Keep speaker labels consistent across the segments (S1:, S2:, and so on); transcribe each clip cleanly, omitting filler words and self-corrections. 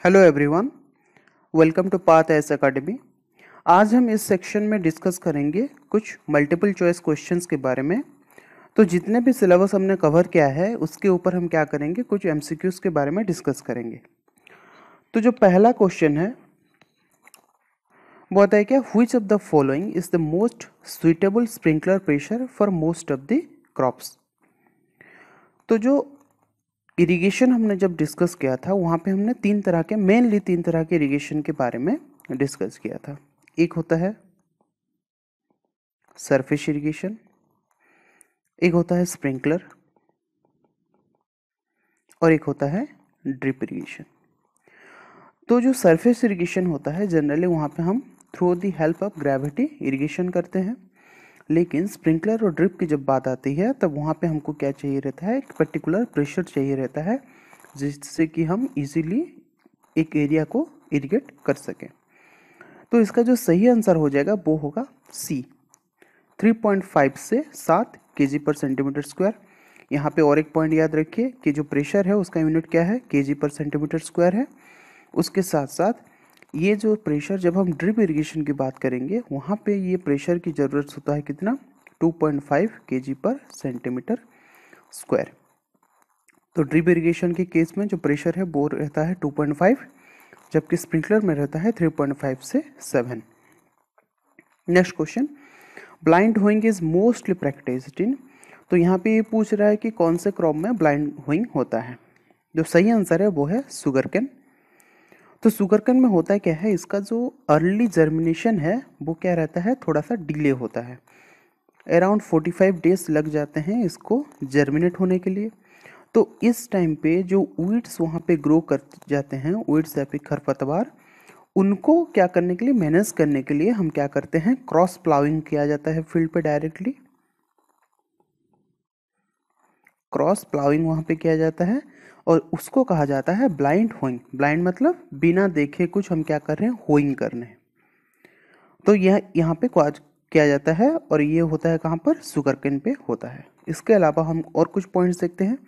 S1: Hello everyone, welcome to Path S Academy. आज हम इस सेक्शन में डिस्कस करेंगे कुछ मल्टीपल चॉइस क्वेश्चंस के बारे में। तो जितने भी सिलेबस हमने कवर किया है उसके ऊपर हम क्या करेंगे, कुछ एमसीक्यूज के बारे में डिस्कस करेंगे। तो जो पहला क्वेश्चन है वो आता है क्या, which of the following is the most suitable sprinkler pressure for most of the crops. तो जो इरिगेशन हमने जब डिस्कस किया था वहाँ पे हमने मेनली तीन तरह के इरिगेशन के बारे में डिस्कस किया था। एक होता है सरफेस इरिगेशन, एक होता है स्प्रिंकलर और एक होता है ड्रिप इरिगेशन। तो जो सरफेस इरिगेशन होता है जनरली वहाँ पे हम through the help of gravity irrigation करते हैं, लेकिन स्प्रिंकलर और ड्रिप की जब बात आती है तब वहाँ पे हमको क्या चाहिए रहता है, एक पर्टिकुलर प्रेशर चाहिए रहता है जिससे कि हम इजीली एक एरिया को इरिगेट कर सकें। तो इसका जो सही आंसर हो जाएगा वो होगा सी, 3.5 से 7 केजी पर सेंटीमीटर स्क्वायर। यहाँ पे और एक पॉइंट याद रखिए कि जो प्रेशर है उसका यूनिट क्या है, केजी पर सेंटीमीटर स्क्वायर है। उसके साथ साथ ये जो प्रेशर जब हम ड्रिप इरिगेशन की बात करेंगे वहाँ पे ये प्रेशर की ज़रूरत होता है कितना, 2.5 केजी पर सेंटीमीटर स्क्वायर। तो ड्रिप इरिगेशन के केस में जो प्रेशर है वो रहता है 2.5, जबकि स्प्रिंकलर में रहता है 3.5 से 7। Next question, blind hoeing is mostly practised in. तो यहाँ पे ये पूछ रहा है कि कौन से क्रॉप में ब्लाइंड होइंग होता है। जो सही आंसर है वो है सुगर केन। तो सुगर केन में होता है क्या है, इसका जो अर्ली जर्मिनेशन है वो क्या रहता है, थोड़ा सा डिले होता है। अराउंड 45 डेज लग जाते हैं इसको जर्मिनेट होने के लिए। तो इस टाइम पे जो वीड्स वहाँ पे ग्रो कर जाते हैं, वीड्स या फिर खरपतवार, उनको क्या करने के लिए, मैनेज करने के लिए हम क्या करते हैं, क्रॉस प्लाविंग किया जाता है फील्ड पे डायरेक्टली। क्रॉस प्लाविंग वहाँ पे किया जाता है और उसको कहा जाता है ब्लाइंड होइंग। ब्लाइंड मतलब बिना देखे कुछ हम क्या कर रहे हैं, होइंग कर रहे हैं। तो यह यहाँ पे किया जाता है और ये होता है कहाँ पर, सुगर केन पे होता है। इसके अलावा हम और कुछ पॉइंट्स देखते हैं।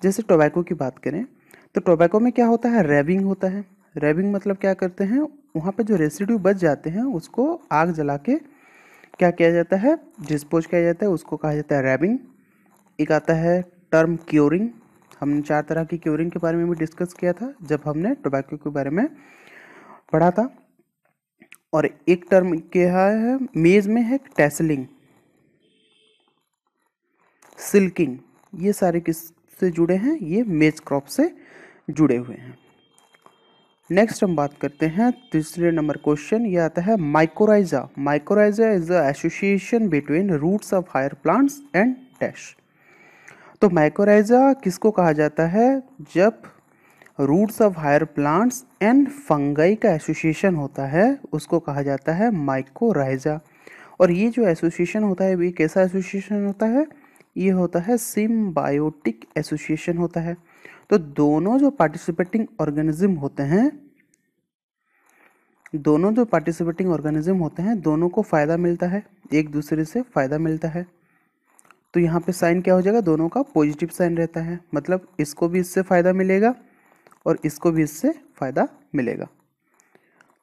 S1: जैसे टोबैको की बात करें तो टोबैको में क्या होता है, रैबिंग होता है। रैबिंग मतलब क्या करते हैं, वहाँ पे जो रेसिड्यू बच जाते हैं उसको आग जला के क्या किया जाता है, डिस्पोज किया जाता है, उसको कहा जाता है रैबिंग। एक आता है टर्म क्योरिंग। हमने 4 तरह की क्योरिंग के बारे में भी डिस्कस किया था जब हमने टोबैको के बारे में पढ़ा था। और एक टर्म क्या है, मेज में है टेसलिंग, सिल्किंग। ये सारे किस से जुड़े हैं, ये मेज क्रॉप से जुड़े हुए हैं। नेक्स्ट हम बात करते हैं तीसरे नंबर क्वेश्चन, ये आता है mycorrhiza. Mycorrhiza is the association between roots of higher plants and dash. तो माइकोराइजा किसको कहा जाता है, जब roots of higher plants and fungi का एसोसिएशन होता है उसको कहा जाता है माइकोराइजा। और ये जो एसोसिएशन होता है ये कैसा एसोसिएशन होता है, ये होता है सिम्बायोटिक एसोसिएशन होता है। तो दोनों जो पार्टिसिपेटिंग ऑर्गेनिज्म होते हैं, दोनों को फ़ायदा मिलता है, एक दूसरे से फ़ायदा मिलता है। तो यहाँ पे साइन क्या हो जाएगा, दोनों का पॉजिटिव साइन रहता है, मतलब इसको भी इससे फ़ायदा मिलेगा और इसको भी इससे फ़ायदा मिलेगा।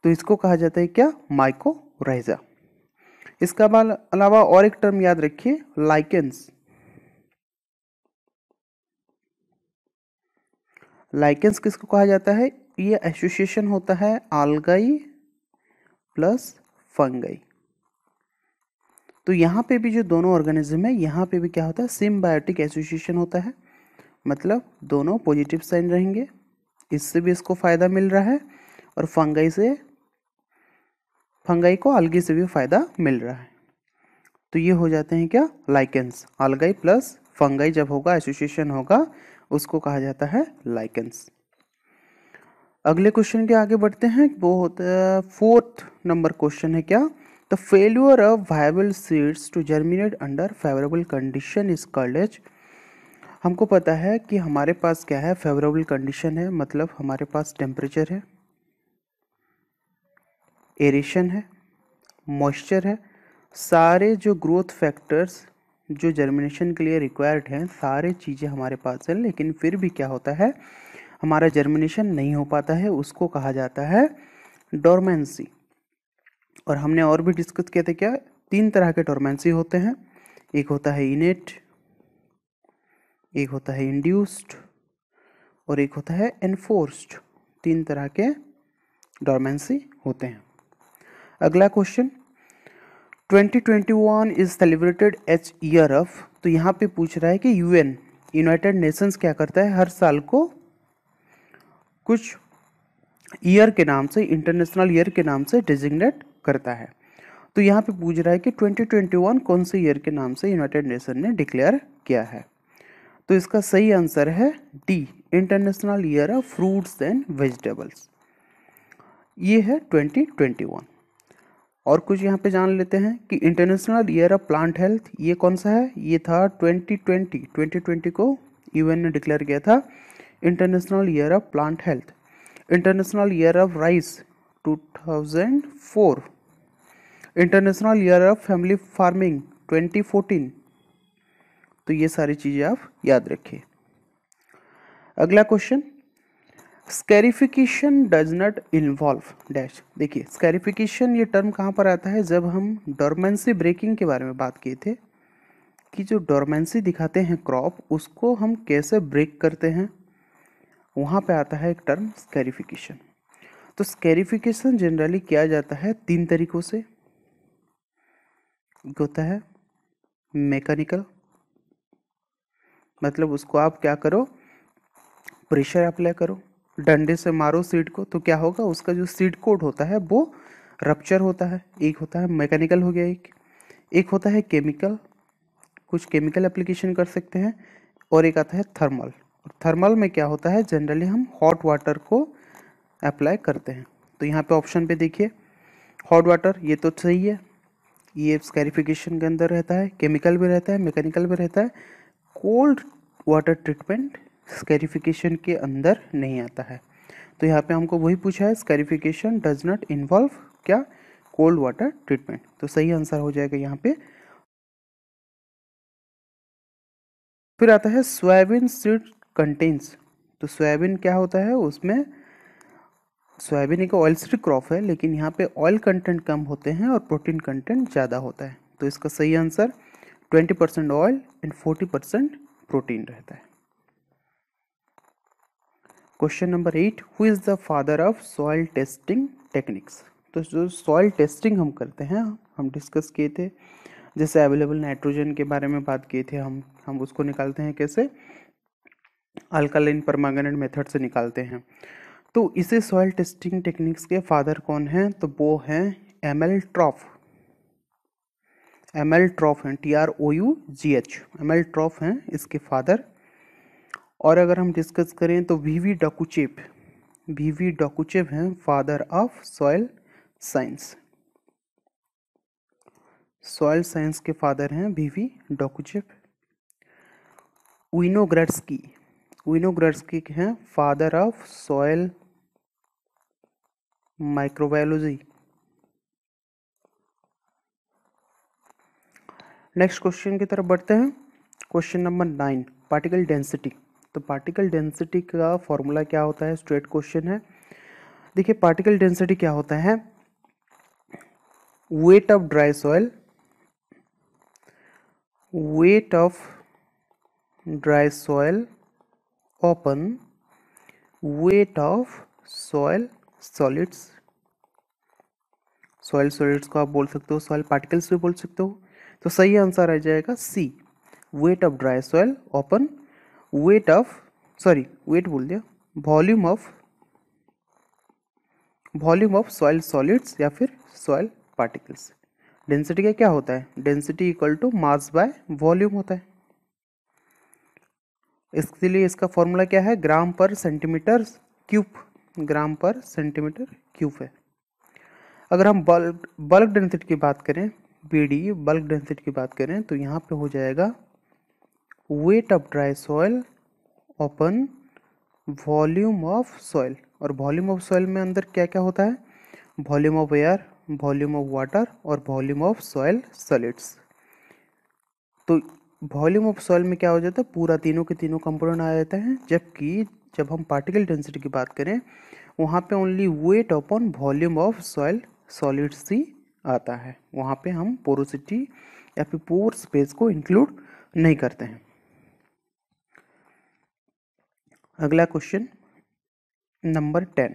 S1: तो इसको कहा जाता है क्या, माइकोराइजा। इसका अलावा और एक टर्म याद रखिए, लाइकेंस। लाइकेंस किसको कहा जाता है, ये एसोसिएशन होता है आल्गाई प्लस फंगाई। तो यहाँ पे भी जो दोनों ऑर्गेनिज्म है यहाँ पे भी क्या होता है, सिम्बायोटिक एसोसिएशन होता है, मतलब दोनों पॉजिटिव साइन रहेंगे, इससे भी इसको फायदा मिल रहा है और फंगाई को आल्गी से भी फायदा मिल रहा है। तो ये हो जाते हैं क्या, लाइकेंस। आल्गाई प्लस फंगाई जब होगा, एसोसिएशन होगा, उसको कहा जाता है लाइकेंस। अगले क्वेश्चन के आगे बढ़ते हैं, वो होता है 4th नंबर क्वेश्चन है क्या, the failure of viable seeds to germinate under favourable condition is called as. हमको पता है कि हमारे पास क्या है, फेवरेबल कंडीशन है, मतलब हमारे पास टेम्परेचर है, एरेशन है, मॉइस्चर है, सारे जो ग्रोथ फैक्टर्स जो जर्मिनेशन के लिए रिक्वायर्ड हैं सारे चीज़ें हमारे पास हैं। लेकिन फिर भी क्या होता है, हमारा जर्मिनेशन नहीं हो पाता है, उसको कहा जाता है डोरमेंसी। और हमने और भी डिस्कस किया था क्या, 3 तरह के डोरमेंसी होते हैं, एक होता है इनेट, एक होता है इंड्यूस्ड और एक होता है एनफोर्स्ड। 3 तरह के डोरमेंसी होते हैं। अगला question, 2021 is celebrated as year of, तो यहाँ पे पूछ रहा है कि यूएन यूनाइटेड नेशंस क्या करता है, हर साल को कुछ ईयर के नाम से, इंटरनेशनल ईयर के नाम से डिजिग्नेट करता है। तो यहाँ पे पूछ रहा है कि 2021 कौन से ईयर के नाम से यूनाइटेड नेशन ने डिक्लेयर किया है। तो इसका सही आंसर है D, international year of fruits and vegetables. ये है 2021। और कुछ यहाँ पे जान लेते हैं कि international year of plant health ये कौन सा है, ये था 2020 को यूएन ने डिक्लेयर किया था international year of plant health. International year of rice 2004, international year of family farming 2014। तो ये सारी चीज़ें आप याद रखिए। अगला question, scarification does not involve dash. देखिए स्कैरिफिकेशन ये टर्म कहाँ पर आता है, जब हम डोरमेंसी ब्रेकिंग के बारे में बात किए थे कि जो डोरमेंसी दिखाते हैं क्रॉप, उसको हम कैसे ब्रेक करते हैं, वहाँ पे आता है एक टर्म स्कैरिफिकेशन। तो स्कैरिफिकेशन जनरली किया जाता है 3 तरीकों से। एक होता है मैकेनिकल, मतलब उसको आप क्या करो, प्रेशर अप्लाई करो, डंडे से मारो सीड को, तो क्या होगा, उसका जो सीड कोड होता है वो रप्चर होता है। एक होता है मैकेनिकल हो गया, एक होता है केमिकल, कुछ केमिकल एप्लीकेशन कर सकते हैं, और एक आता है थर्मल। थर्मल में क्या होता है, जनरली हम हॉट वाटर को अप्लाई करते हैं। तो यहाँ पे ऑप्शन पे देखिए, हॉट वाटर ये तो सही है, ये स्कैरिफिकेशन के अंदर रहता है, केमिकल भी रहता है, मैकेनिकल भी रहता है। कोल्ड वाटर ट्रीटमेंट स्कैरिफिकेशन के अंदर नहीं आता है। तो यहाँ पे हमको वही पूछा है, स्कैरिफिकेशन डज नॉट इन्वॉल्व क्या, कोल्ड वाटर ट्रीटमेंट। तो सही आंसर हो जाएगा यहाँ पे। फिर आता है सोयाबीन सीड कंटेन्स। तो सोयाबीन क्या होता है, उसमें सोयाबीन एक ऑयल सीड क्रॉप है, लेकिन यहाँ पे ऑयल कंटेंट कम होते हैं और प्रोटीन कंटेंट ज़्यादा होता है। तो इसका सही आंसर 20% ऑयल एंड 40% प्रोटीन रहता है। Question number 8, who is the father of soil testing techniques. तो जो सॉइल टेस्टिंग हम करते हैं, हम डिस्कस किए थे, जैसे अवेलेबल नाइट्रोजन के बारे में बात किए थे, हम उसको निकालते हैं कैसे, अल्कालाइन परमैंगनेट मेथड से निकालते हैं। तो इसे सॉइल टेस्टिंग टेक्निक्स के फादर कौन हैं, तो वो हैं एमएल ट्रॉफ। एमएल ट्रॉफ हैं, TROUGH, एमएल ट्रॉफ हैं इसके फादर। और अगर हम डिस्कस करें तो वीवी डॉकुचेव हैं father of soil science. Soil science के फादर हैं वीवी डॉकुचेव। विनोग्रेड्स्की हैं father of soil microbiology. Next question की तरफ बढ़ते हैं। Question number 9, particle density. तो पार्टिकल डेंसिटी का फॉर्मूला क्या होता है, स्ट्रेट क्वेश्चन है। देखिए पार्टिकल डेंसिटी क्या होता है, wait of dry soil, wait of dry soil upon weight of soil solids. Soil solids को आप बोल सकते हो सॉइल पार्टिकल्स भी बोल सकते हो। तो सही आंसर आ जाएगा C, weight of dry soil upon weight बोल दिया, वॉल्यूम ऑफ सॉइल सॉलिड्स या फिर सॉइल पार्टिकल्स। डेंसिटी का क्या होता है, density equal to mass by volume होता है। इसके लिए इसका फॉर्मूला क्या है, ग्राम पर सेंटीमीटर क्यूब, ग्राम पर सेंटीमीटर क्यूब है। अगर हम बल्क डेंसिटी की बात करें, BD बल्क डेंसिटी की बात करें, तो यहाँ पे हो जाएगा wait of dry soil open volume of soil. और वॉल्यूम ऑफ सॉइल में अंदर क्या क्या होता है, volume of air, volume of water और वॉल्यूम ऑफ सॉइल सॉलिड्स। तो वॉल्यूम ऑफ सॉइल में क्या हो जाता है, पूरा तीनों के तीनों कंपोनेंट आ जाते हैं, जबकि जब हम पार्टिकल डेंसिटी की बात करें वहाँ पे only weight upon volume of soil solids ही आता है, वहाँ पे हम पोरोसिटी या फिर पोर स्पेस को इंक्लूड नहीं करते हैं। अगला क्वेश्चन नंबर 10,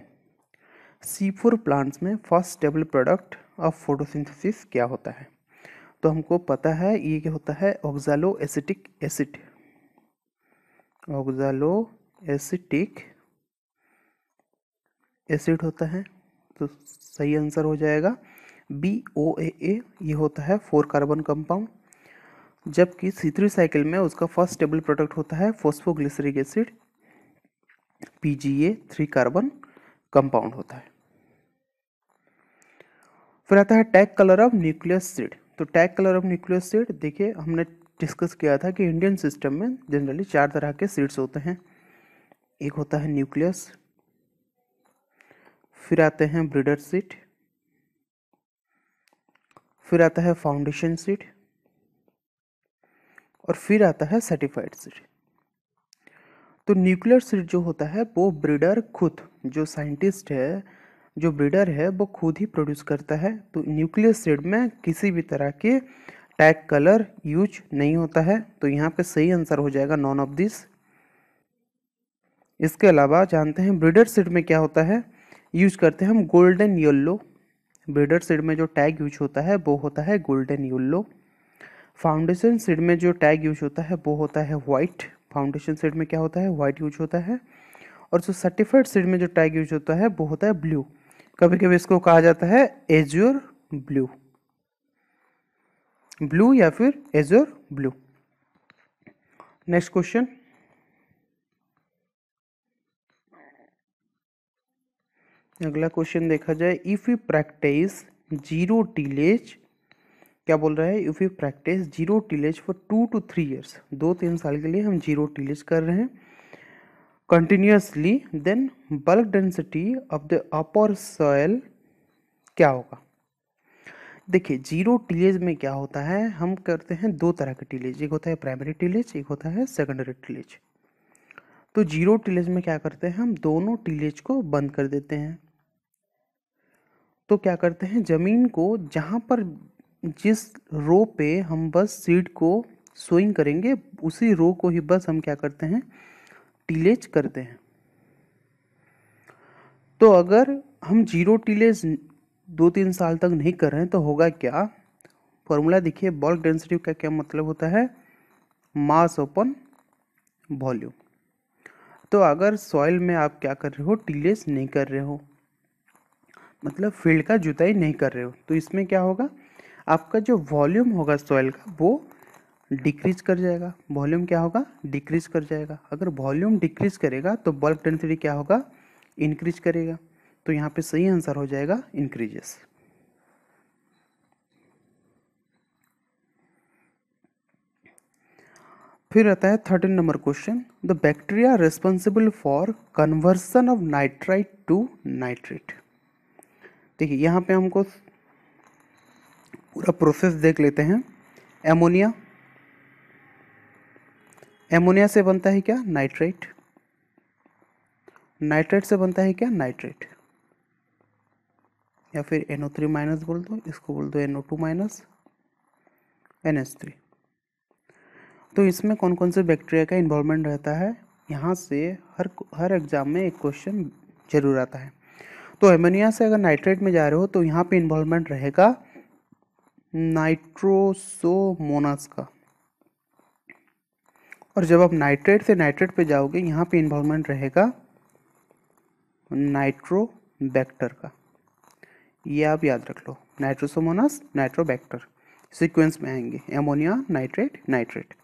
S1: C4 प्लांट्स में first stable product of photosynthesis क्या होता है? तो हमको पता है ये क्या होता है, oxalo acetic acid, oxalo acetic acid होता है। तो सही आंसर हो जाएगा BOAA, ये होता है 4 कार्बन कंपाउंड, जबकि C3 साइकिल में उसका फर्स्ट स्टेबल प्रोडक्ट होता है phosphoglyceric acid, PGA 3 carbon compound होता है। फिर आता है tag colour of nucleus seed. तो tag colour of nucleus seed, देखिए हमने डिस्कस किया था कि इंडियन सिस्टम में जनरली 4 तरह के सीड्स होते हैं। एक होता है न्यूक्लियस, फिर आते हैं ब्रीडर सीड, फिर आता है फाउंडेशन सीड, और फिर आता है सर्टिफाइड सीड। तो न्यूक्लियर सीड जो होता है वो ब्रीडर खुद, जो साइंटिस्ट है, जो ब्रीडर है, वो खुद ही प्रोड्यूस करता है। तो न्यूक्लियर सीड में किसी भी तरह के टैग कलर यूज नहीं होता है। तो यहाँ पे सही आंसर हो जाएगा नॉन ऑफ दिस। इसके अलावा जानते हैं ब्रीडर सीड में क्या होता है, यूज करते हैं हम गोल्डन येलो। ब्रीडर सीड में जो टैग यूज होता है वो होता है गोल्डन येलो। फाउंडेशन सीड में जो टैग यूज होता है वो होता है वाइट, फाउंडेशन सीड में क्या होता है, वाइट यूज होता है। और जो सर्टिफाइड सीड में जो टैग यूज होता है वो होता है ब्लू, कभी कभी इसको कहा जाता है एज्योर ब्लू, ब्लू या फिर एज्योर ब्लू। नेक्स्ट क्वेश्चन, अगला क्वेश्चन देखा जाए, if you practice zero tillage, क्या बोल रहा है, if you practice zero tillage for 2 to 3 years, 2-3 साल के लिए हम जीरो टिलेज कर रहे हैं continuously, then bulk density of the upper soil क्या होगा? देखिए जीरो टिलेज में क्या होता है, हम करते हैं 2 तरह के टिलेज, एक होता है प्राइमरी टिलेज, एक होता है सेकेंडरी टिलेज। तो जीरो टिलेज में क्या करते हैं, हम दोनों टिलेज को बंद कर देते हैं। तो क्या करते हैं, जमीन को जहाँ पर जिस रो पे हम बस सीड को सोइंग करेंगे उसी रो को ही बस हम क्या करते हैं, टिलेज करते हैं। तो अगर हम जीरो टिलेज 2-3 साल तक नहीं कर रहे हैं तो होगा क्या, फॉर्मूला देखिए, बल्क डेंसिटी का क्या मतलब होता है, मास अपॉन वॉल्यूम। तो अगर सॉइल में आप क्या कर रहे हो, टिलेज नहीं कर रहे हो, मतलब फील्ड का जुताई नहीं कर रहे हो, तो इसमें क्या होगा, आपका जो वॉल्यूम होगा सॉइल का वो डिक्रीज कर जाएगा। वॉल्यूम क्या होगा, डिक्रीज कर जाएगा। अगर वॉल्यूम डिक्रीज करेगा तो बल्क डेंसिटी क्या होगा, इंक्रीज करेगा। तो यहाँ पे सही आंसर हो जाएगा इंक्रीजेस। फिर आता है 13 number question, the bacteria responsible for conversion of nitrite to nitrate. देखिए यहाँ पे हमको पूरा प्रोसेस देख लेते हैं। एमोनिया, एमोनिया से बनता है क्या, नाइट्रेट, नाइट्रेट से बनता है क्या, नाइट्रेट, या फिर NO3 माइनस बोल दो, इसको बोल दो NO2 माइनस, NH3। तो इसमें कौन कौन से बैक्टीरिया का इन्वॉल्वमेंट रहता है, यहाँ से हर एग्जाम में एक क्वेश्चन जरूर आता है। तो एमोनिया से अगर नाइट्रेट में जा रहे हो तो यहाँ पे इन्वॉल्वमेंट रहेगा नाइट्रोसोमोनास का, और जब आप नाइट्रेट से नाइट्रेट पे जाओगे यहाँ पे इन्वॉल्वमेंट रहेगा नाइट्रोबैक्टर का। ये आप याद रख लो, नाइट्रोसोमोनास नाइट्रोबैक्टर सीक्वेंस में आएंगे, एमोनिया नाइट्रेट नाइट्रेट।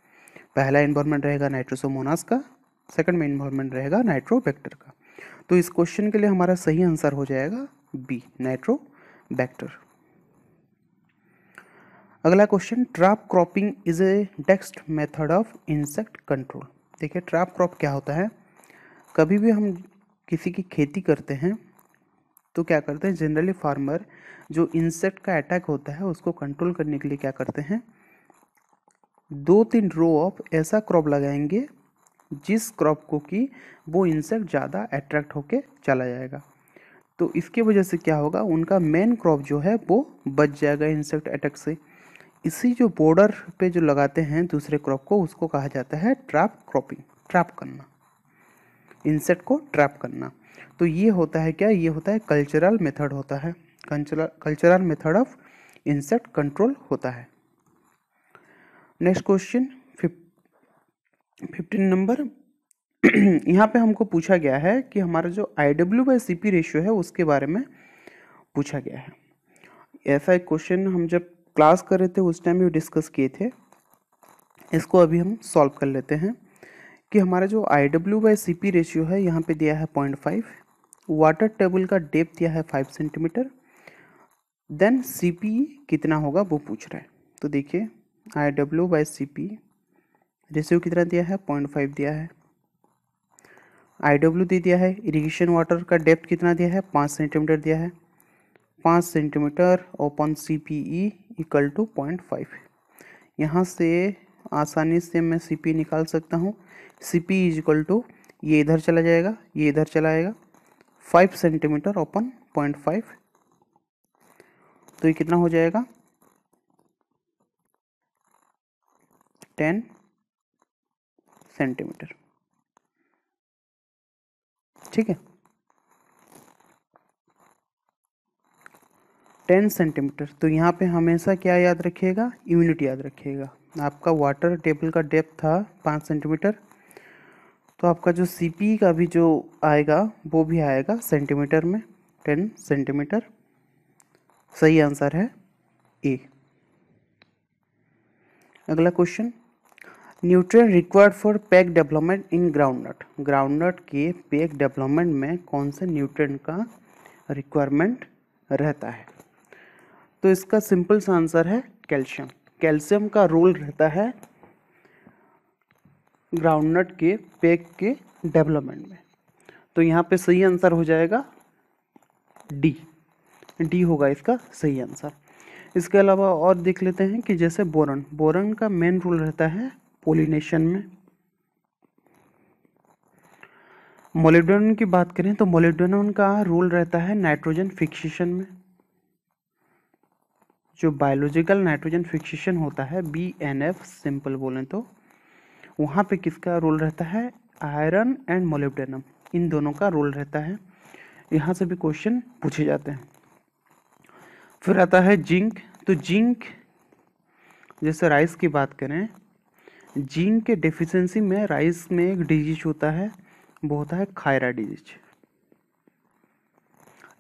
S1: पहला इन्वॉल्वमेंट रहेगा नाइट्रोसोमोनास का, सेकंड में इन्वॉल्वमेंट रहेगा नाइट्रोबैक्टर का। तो इस क्वेश्चन के लिए हमारा सही आंसर हो जाएगा बी, नाइट्रोबैक्टर। अगला question, trap cropping is A next method of insect control. देखिए ट्रैप क्रॉप क्या होता है, कभी भी हम किसी की खेती करते हैं तो क्या करते हैं, जनरली फार्मर जो इंसेक्ट का अटैक होता है उसको कंट्रोल करने के लिए क्या करते हैं, 2-3 रो ऑफ ऐसा क्रॉप लगाएंगे जिस क्रॉप को कि वो इंसेक्ट ज़्यादा अट्रैक्ट होके चला जाएगा। तो इसके वजह से क्या होगा, उनका मेन क्रॉप जो है वो बच जाएगा इंसेक्ट अटैक से। इसी जो बॉर्डर पे जो लगाते हैं दूसरे क्रॉप को, उसको कहा जाता है ट्रैप क्रॉपिंग, ट्रैप करना, इंसेक्ट को ट्रैप करना। तो ये होता है क्या, ये होता है कल्चरल मेथड होता है, cultural method of insect control होता है। Next question 15 number. यहाँ पे हमको पूछा गया है कि हमारा जो IW/CP रेशियो है उसके बारे में पूछा गया है। ऐसा एक क्वेश्चन हम जब क्लास कर रहे थे उस टाइम भी डिस्कस किए थे। इसको अभी हम सॉल्व कर लेते हैं कि हमारा जो IW/CP रेशियो है यहाँ पे दिया है 0.5, वाटर टेबल का डेप्थ दिया है 5 सेंटीमीटर, देन CP कितना होगा वो पूछ रहा है। तो देखिए IW/CP रेशियो कितना दिया है, 0.5 दिया है। IW दे दिया है, इरिगेशन वाटर का डेप्थ कितना दिया है, 5 सेंटीमीटर दिया है। 5 centimetre open CPE equal to 0.5। यहाँ से आसानी से मैं CP निकाल सकता हूँ। CP इज इक्वल टू, ये इधर चला जाएगा, ये इधर चला आएगा, 5 सेंटीमीटर ओपन 0.5, तो ये कितना हो जाएगा, 10 सेंटीमीटर। ठीक है, 10 सेंटीमीटर। तो यहाँ पे हमेशा क्या याद रखिएगा, यूनिट याद रखिएगा। आपका वाटर टेबल का डेप्थ था 5 सेंटीमीटर, तो आपका जो CP का भी जो आएगा वो भी आएगा सेंटीमीटर में, 10 सेंटीमीटर। सही आंसर है ए। अगला question, nutrient required for pack development in groundnut. Groundnut के पैक डेवलपमेंट में कौन से न्यूट्रिएंट का रिक्वायरमेंट रहता है? तो इसका सिंपल सा आंसर है कैल्शियम। कैल्शियम का रोल रहता है ग्राउंडनट के पैक के डेवलपमेंट में। तो यहाँ पे सही आंसर हो जाएगा डी, डी होगा इसका सही आंसर। इसके अलावा और देख लेते हैं कि जैसे बोरन, बोरन का मेन रोल रहता है पोलिनेशन में। मोलिब्डेनम की बात करें तो मोलिब्डेनम का रोल रहता है नाइट्रोजन फिक्सेशन में। जो बायोलॉजिकल नाइट्रोजन फिक्सेशन होता है BNF सिंपल बोलें तो, वहाँ पे किसका रोल रहता है, आयरन एंड मोलिब्डेनम, इन दोनों का रोल रहता है। यहाँ से भी क्वेश्चन पूछे जाते हैं। फिर आता है जिंक। तो जिंक, जैसे राइस की बात करें, जिंक के डेफिशिएंसी में राइस में एक डिजीज होता है, वो होता है खायरा डिजीज।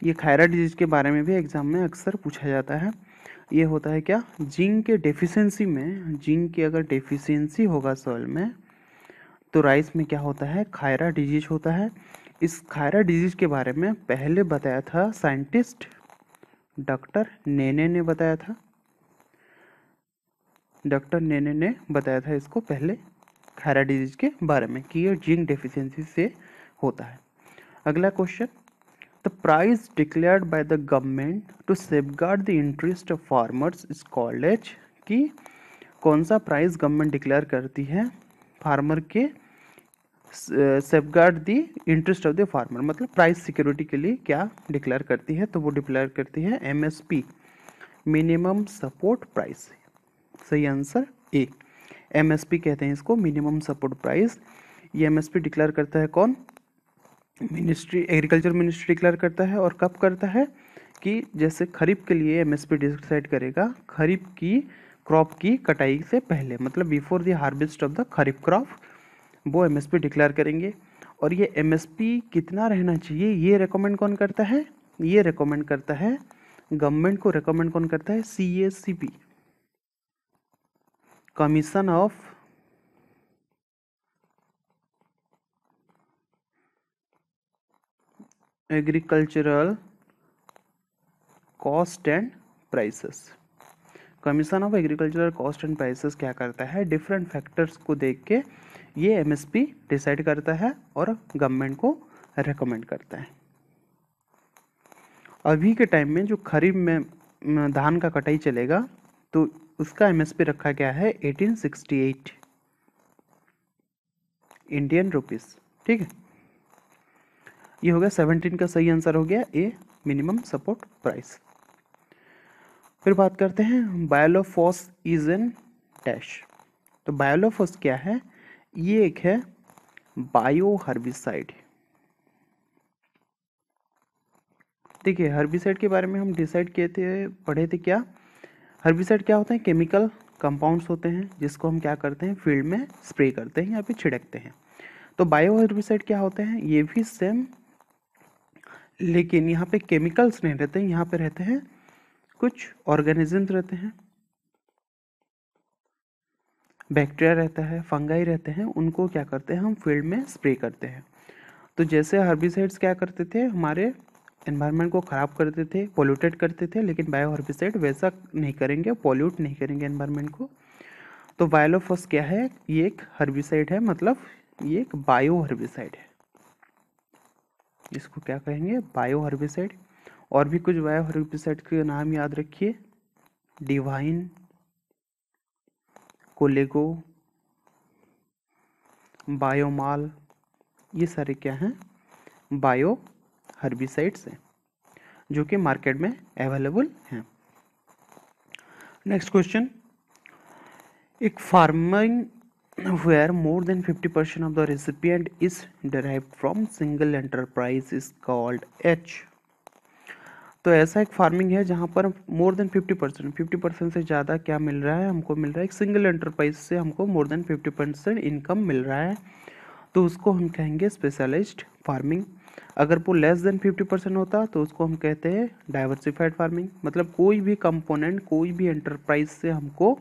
S1: ये खायरा डिजीज के बारे में भी एग्जाम में अक्सर पूछा जाता है। ये होता है क्या, जिंक के डेफिशिएंसी में, जिंक की अगर डेफिशिएंसी होगा सॉइल में तो राइस में क्या होता है, खायरा डिजीज होता है। इस खायरा डिजीज के बारे में पहले बताया था साइंटिस्ट डॉक्टर नेने ने बताया था। डॉक्टर नेने ने बताया था इसको पहले, खायरा डिजीज के बारे में, कि ये जिंक डेफिशिएंसी से होता है। अगला question, the price declared by the government to safeguard the interest of farmers is called as, कि कौन सा प्राइस गवर्नमेंट डिक्लेयर करती है फार्मर के safeguard the interest of the farmer, मतलब प्राइस सिक्योरिटी के लिए क्या डिक्लेयर करती है? तो वो डिक्लेयर करती है MSP, मिनिमम सपोर्ट प्राइस। सही आंसर ए, MSP कहते हैं इसको, मिनिमम सपोर्ट प्राइस। ये MSP डिक्लेयर करता है कौन, मिनिस्ट्री, एग्रीकल्चर मिनिस्ट्री डिक्लेयर करता है। और कब करता है, कि जैसे खरीफ के लिए MSP डिसाइड करेगा खरीफ की क्रॉप की कटाई से पहले, मतलब before the harvest of the kharif crop, वो MSP डिक्लेयर करेंगे। और ये MSP कितना रहना चाहिए, ये रेकमेंड कौन करता है, ये रेकमेंड करता है गवर्नमेंट को, रेकमेंड कौन करता है, CACP, commission of agricultural cost and prices. Commission of agricultural cost and prices क्या करता है, डिफरेंट फैक्टर्स को देख के ये MSP डिसाइड करता है और गवर्नमेंट को रेकमेंड करता है। अभी के टाइम में जो खरीफ में धान का कटाई चलेगा तो उसका MSP रखा गया है 1868। Indian rupees. ठीक है, ये हो गया 17 का सही आंसर हो गया ए, मिनिमम सपोर्ट प्राइस। फिर बात करते हैं बायोलोफॉस इज एन डैश। तो बायोलोफॉस क्या है? ये एक है बायो हर्बिसाइड। देखिए हर्बिसाइड के बारे में हम डिसाइड किए थे, पढ़े थे क्या? हर्बिसाइड क्या होते हैं? केमिकल कंपाउंड्स होते हैं जिसको हम क्या करते हैं, फील्ड में स्प्रे करते हैं या फिर छिड़कते हैं। तो बायो हर्बिसाइड क्या होते हैं? ये भी सेम, लेकिन यहाँ पे केमिकल्स नहीं रहते हैं, यहाँ पे रहते हैं कुछ ऑर्गेनिजम्स रहते हैं, बैक्टीरिया रहता है, फंगाई रहते हैं, उनको क्या करते हैं हम फील्ड में स्प्रे करते हैं। तो जैसे हर्बिसाइड्स क्या करते थे, हमारे एनवायरनमेंट को ख़राब करते थे, पोल्यूटेड करते थे, लेकिन बायो हर्बिसाइड वैसा नहीं करेंगे, पोल्यूट नहीं करेंगे एनवायरनमेंट को। तो बायोलोफॉस क्या है? ये एक हर्बिसाइड है, मतलब ये एक बायो हर्बिसाइड है, इसको क्या कहेंगे, बायो हर्बिसाइड। और भी कुछ बायो हर्बिसाइड के नाम याद रखिए, डिवाइन, कोलेगो, बायोमाल, ये सारे क्या हैं, बायो हर्बिसाइड्स हैं जो कि मार्केट में अवेलेबल हैं। नेक्स्ट क्वेश्चन, एक farming where more than 50% of the recipient is derived from single enterprise is called H। तो ऐसा एक फार्मिंग है जहाँ पर मोर देन 50% से ज़्यादा क्या मिल रहा है, हमको मिल रहा है एक सिंगल एंटरप्राइज से हमको मोर देन 50% इनकम मिल रहा है, तो उसको हम कहेंगे स्पेशलाइज्ड फार्मिंग। अगर वो लेस देन 50% होता तो उसको हम कहते हैं डाइवर्सिफाइड फार्मिंग। मतलब कोई भी कंपोनेंट, कोई भी एंटरप्राइज से हमको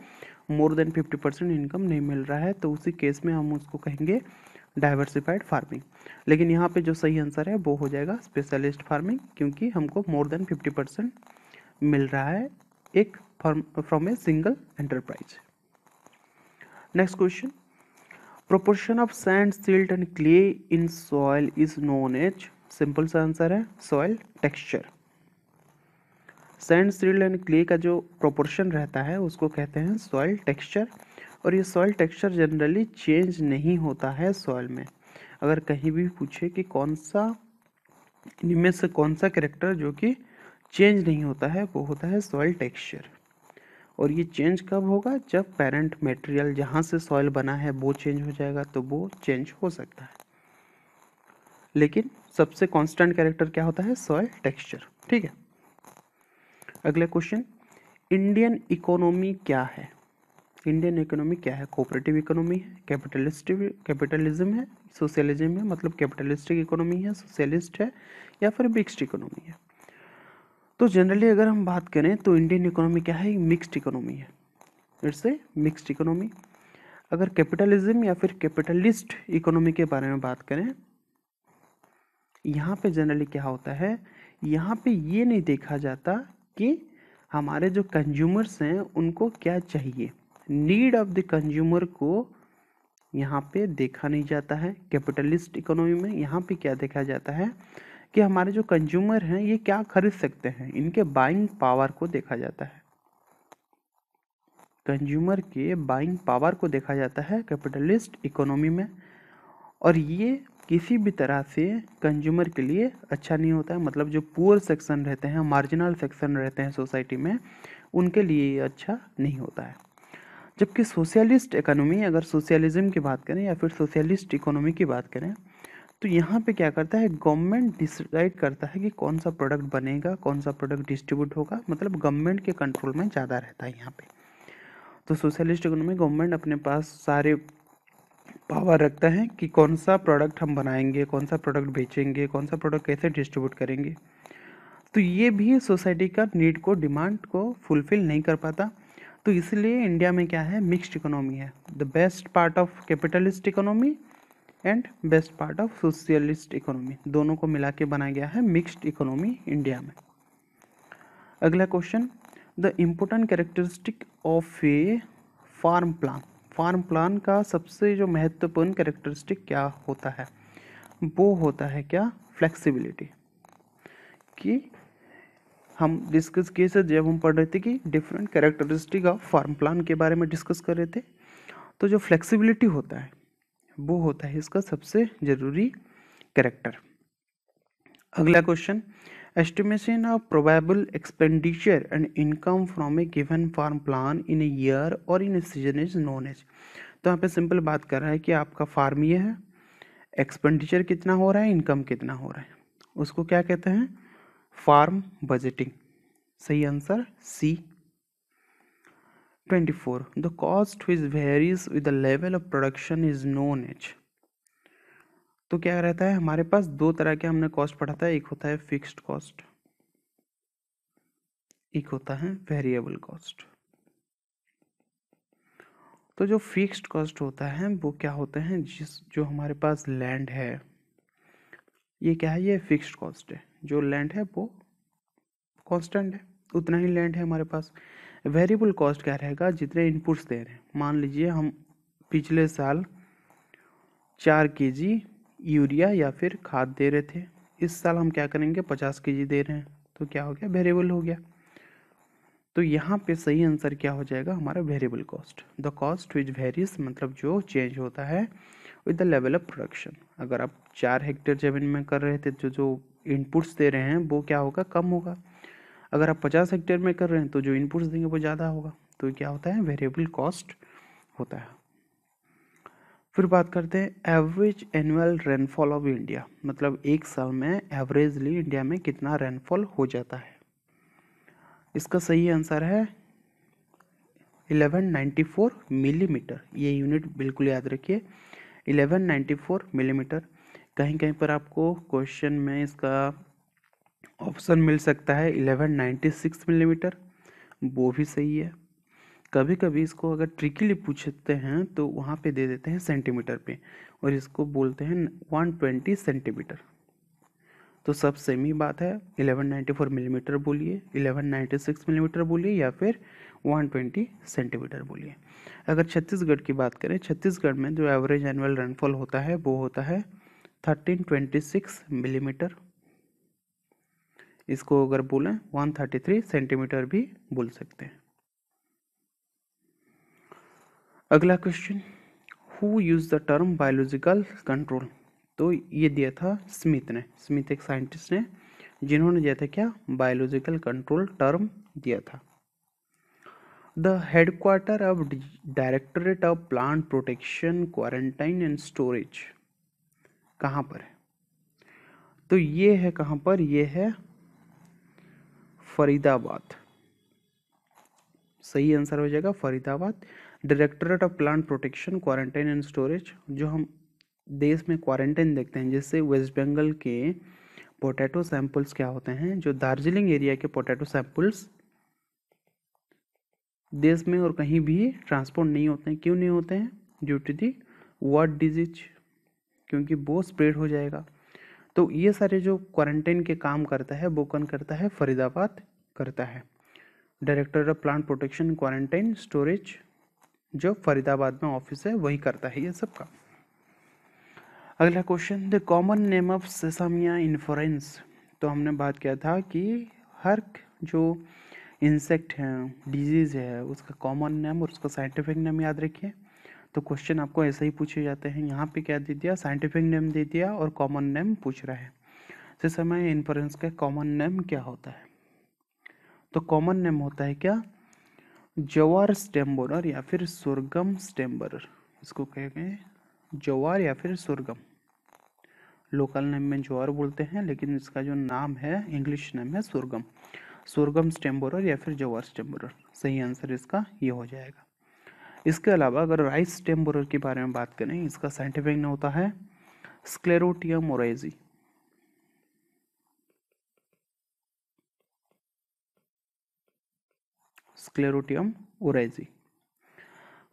S1: मोर देन 50% इनकम नहीं मिल रहा है, तो उसी केस में हम उसको कहेंगे डाइवर्सिफाइड फार्मिंग। लेकिन यहाँ पे जो सही आंसर है वो हो जाएगा स्पेशलिस्ट फार्मिंग, क्योंकि हमको मोर देन 50% मिल रहा है एक from a single enterprise. Next question, proportion of sand, silt and clay in soil is known as. Simple सा आंसर है soil texture. Sand, silt and clay का जो प्रोपोर्शन रहता है उसको कहते हैं सॉइल टेक्सचर। और ये सॉइल टेक्सचर जनरली चेंज नहीं होता है सॉइल में। अगर कहीं भी पूछे कि कौन सा इनमें से कौन सा कैरेक्टर जो कि चेंज नहीं होता है, वो होता है सॉइल टेक्सचर। और ये चेंज कब होगा? जब पेरेंट मटेरियल जहाँ से सॉइल बना है वो चेंज हो जाएगा तो वो चेंज हो सकता है, लेकिन सबसे कांस्टेंट कैरेक्टर क्या होता है? Soil texture. ठीक है, अगला क्वेश्चन, इंडियन इकोनॉमी क्या है? इंडियन इकोनॉमी क्या है? कोऑपरेटिव इकोनॉमी है, कैपिटलिज्म है, सोशलिज्म है, मतलब कैपिटलिस्टिक इकोनॉमी है, सोशलिस्ट है, या फिर मिक्स्ड इकोनॉमी है? तो जनरली अगर हम बात करें तो इंडियन इकोनॉमी क्या है? मिक्स्ड इकोनॉमी है, इट्स ए मिक्स्ड इकोनॉमी। अगर कैपिटलिज्म या फिर कैपिटलिस्ट इकोनॉमी के बारे में बात करें, यहाँ पे जनरली क्या होता है, यहाँ पे ये नहीं देखा जाता कि हमारे जो कंज्यूमर्स हैं उनको क्या चाहिए, नीड ऑफ द कंज्यूमर को यहाँ पे देखा नहीं जाता है। कैपिटलिस्ट इकोनॉमी में यहाँ पे क्या देखा जाता है कि हमारे जो कंज्यूमर हैं ये क्या खरीद सकते हैं, इनके बाइंग पावर को देखा जाता है। कंज्यूमर के बाइंग पावर को देखा जाता है कैपिटलिस्ट इकोनॉमी में, और ये किसी भी तरह से कंज्यूमर के लिए अच्छा नहीं होता है। मतलब जो पुअर सेक्शन रहते हैं, मार्जिनल सेक्शन रहते हैं सोसाइटी में, उनके लिए ये अच्छा नहीं होता है। जबकि सोशलिस्ट इकोनॉमी, अगर सोशलिज्म की बात करें या फिर सोशलिस्ट इकोनॉमी की बात करें, तो यहाँ पे क्या करता है, गवर्नमेंट डिसाइड करता है कि कौन सा प्रोडक्ट बनेगा, कौन सा प्रोडक्ट डिस्ट्रीब्यूट होगा, मतलब गवर्नमेंट के कंट्रोल में ज़्यादा रहता है यहाँ पे। तो सोशलिस्ट इकोनॉमी, गवर्नमेंट अपने पास सारे पावर रखता है कि कौन सा प्रोडक्ट हम बनाएंगे, कौन सा प्रोडक्ट बेचेंगे, कौन सा प्रोडक्ट कैसे डिस्ट्रीब्यूट करेंगे। तो ये भी सोसाइटी का नीड को, डिमांड को फुलफिल नहीं कर पाता। तो इसलिए इंडिया में क्या है, मिक्स्ड इकोनॉमी है। The best part of capitalist economy and best part of socialist economy, दोनों को मिला के बनाया गया है मिक्स्ड इकोनॉमी इंडिया में। अगला question, the important characteristic of a farm plan. Farm plan का सबसे जो महत्वपूर्ण कैरेक्टरिस्टिक क्या होता है, वो होता है क्या, फ्लेक्सिबिलिटी। कि हम डिस्कस किए थे जब हम पढ़ रहे थे कि different characteristic of farm plan के बारे में डिस्कस कर रहे थे। तो जो फ्लेक्सिबिलिटी होता है, वो होता है इसका सबसे जरूरी कैरेक्टर। अगला question, estimation of probable expenditure and income from a given farm plan in a year और in a season is known as. तो यहाँ पे सिंपल बात कर रहा है कि आपका फार्म ये है, एक्सपेंडिचर कितना हो रहा है, इनकम कितना हो रहा है, उसको क्या कहते हैं, फार्म बजटिंग। सही answer C. 24, the cost which varies with the level of production is known as। तो क्या रहता है हमारे पास, दो तरह के हमने कॉस्ट पढ़ा था, एक होता है फिक्स्ड कॉस्ट, एक होता है वेरिएबल कॉस्ट। तो जो फिक्स्ड कॉस्ट होता है वो क्या होते हैं, जो हमारे पास लैंड है, ये क्या है, ये फिक्स्ड कॉस्ट है। जो लैंड है वो कांस्टेंट है, उतना ही लैंड है हमारे पास। वेरिएबल कॉस्ट क्या रहेगा, जितने इनपुट्स दे रहे हैं। मान लीजिए हम पिछले साल 4 kg यूरिया या फिर खाद दे रहे थे, इस साल हम क्या करेंगे 50 kg दे रहे हैं, तो क्या हो गया, वेरिएबल हो गया। तो यहाँ पे सही आंसर क्या हो जाएगा हमारा, variable cost. The cost which varies मतलब जो चेंज होता है with the level of production. अगर आप 4 हेक्टेयर जमीन में कर रहे थे तो जो इनपुट्स दे रहे हैं वो क्या होगा, कम होगा। अगर आप 50 हेक्टेयर में कर रहे हैं तो जो इनपुट्स देंगे वो ज़्यादा होगा। तो क्या होता है, वेरिएबल कॉस्ट होता है। फिर बात करते हैं average annual rainfall of India, मतलब एक साल में एवरेजली इंडिया में कितना रेनफॉल हो जाता है। इसका सही आंसर है 1194 मिलीमीटर। ये यूनिट बिल्कुल याद रखिए, 1194 मिलीमीटर। कहीं कहीं पर आपको क्वेश्चन में इसका ऑप्शन मिल सकता है 1196 मिलीमीटर, वो भी सही है। कभी कभी इसको अगर ट्रिकीली पूछते हैं तो वहाँ पे दे देते हैं सेंटीमीटर पे, और इसको बोलते हैं 120 सेंटीमीटर। तो सब सेम ही बात है, 1194 मिलीमीटर बोलिए, 1196 मिलीमीटर बोलिए, या फिर 120 सेंटीमीटर बोलिए। अगर छत्तीसगढ़ की बात करें, छत्तीसगढ़ में जो एवरेज एनुअल रेनफॉल होता है वो होता है 1326 मिलीमीटर। इसको अगर बोलें 133 सेंटीमीटर भी बोल सकते हैं। अगला question, who use the term biological control. तो ये दिया था स्मिथ ने, स्मिथ एक साइंटिस्ट ने, जिन्होंने दिया था क्या, बायोलॉजिकल कंट्रोल टर्म दिया था। The headquarter of directorate of plant protection quarantine and storage कहाँ पर है। तो ये है कहाँ पर, ये है फरीदाबाद। सही आंसर हो जाएगा Faridabad. Directorate of plant protection quarantine and storage, जो हम देश में क्वारंटाइन देखते हैं, जैसे वेस्ट बंगाल के पोटैटो सैंपल्स क्या होते हैं, जो दार्जिलिंग एरिया के पोटैटो सैंपल्स देश में और कहीं भी ट्रांसपोर्ट नहीं होते हैं। क्यों नहीं होते हैं, due to the word disease, क्योंकि वो स्प्रेड हो जाएगा। तो ये सारे जो क्वारंटाइन के काम करता है वो कौन करता है, फरीदाबाद करता है। Director of plant protection quarantine storage जो फरीदाबाद में ऑफिस है वही करता है ये सब काम। अगला question, the common name of Sesamia inferens. तो हमने बात किया था कि हर जो इंसेक्ट है, डिजीज़ है, उसका कॉमन नेम और उसका साइंटिफिक नेम याद रखिए। तो क्वेश्चन आपको ऐसे ही पूछे जाते हैं। यहाँ पे क्या दे दिया, साइंटिफिक नेम दे दिया और कॉमन नेम पूछ रहा है। सेसामिया इन्फ्लोरेंस का कॉमन नेम क्या होता है। तो कॉमन नेम होता है क्या, जवार स्टेम बोरर या फिर सुरगम स्टेम बोरर। इसको कहते हैं जवार या फिर सुरगम। लोकल नेम में ज्वार बोलते हैं, लेकिन इसका जो नाम है इंग्लिश नेम है सुरगम। सुरगम स्टेम बोरर या फिर जवार स्टेम बोरर, सही आंसर इसका ये हो जाएगा। इसके अलावा अगर राइस स्टेम बोरर के बारे में बात करें, इसका साइंटिफिक नेम होता है sclerotium oryzae. Sclerotium oryzae.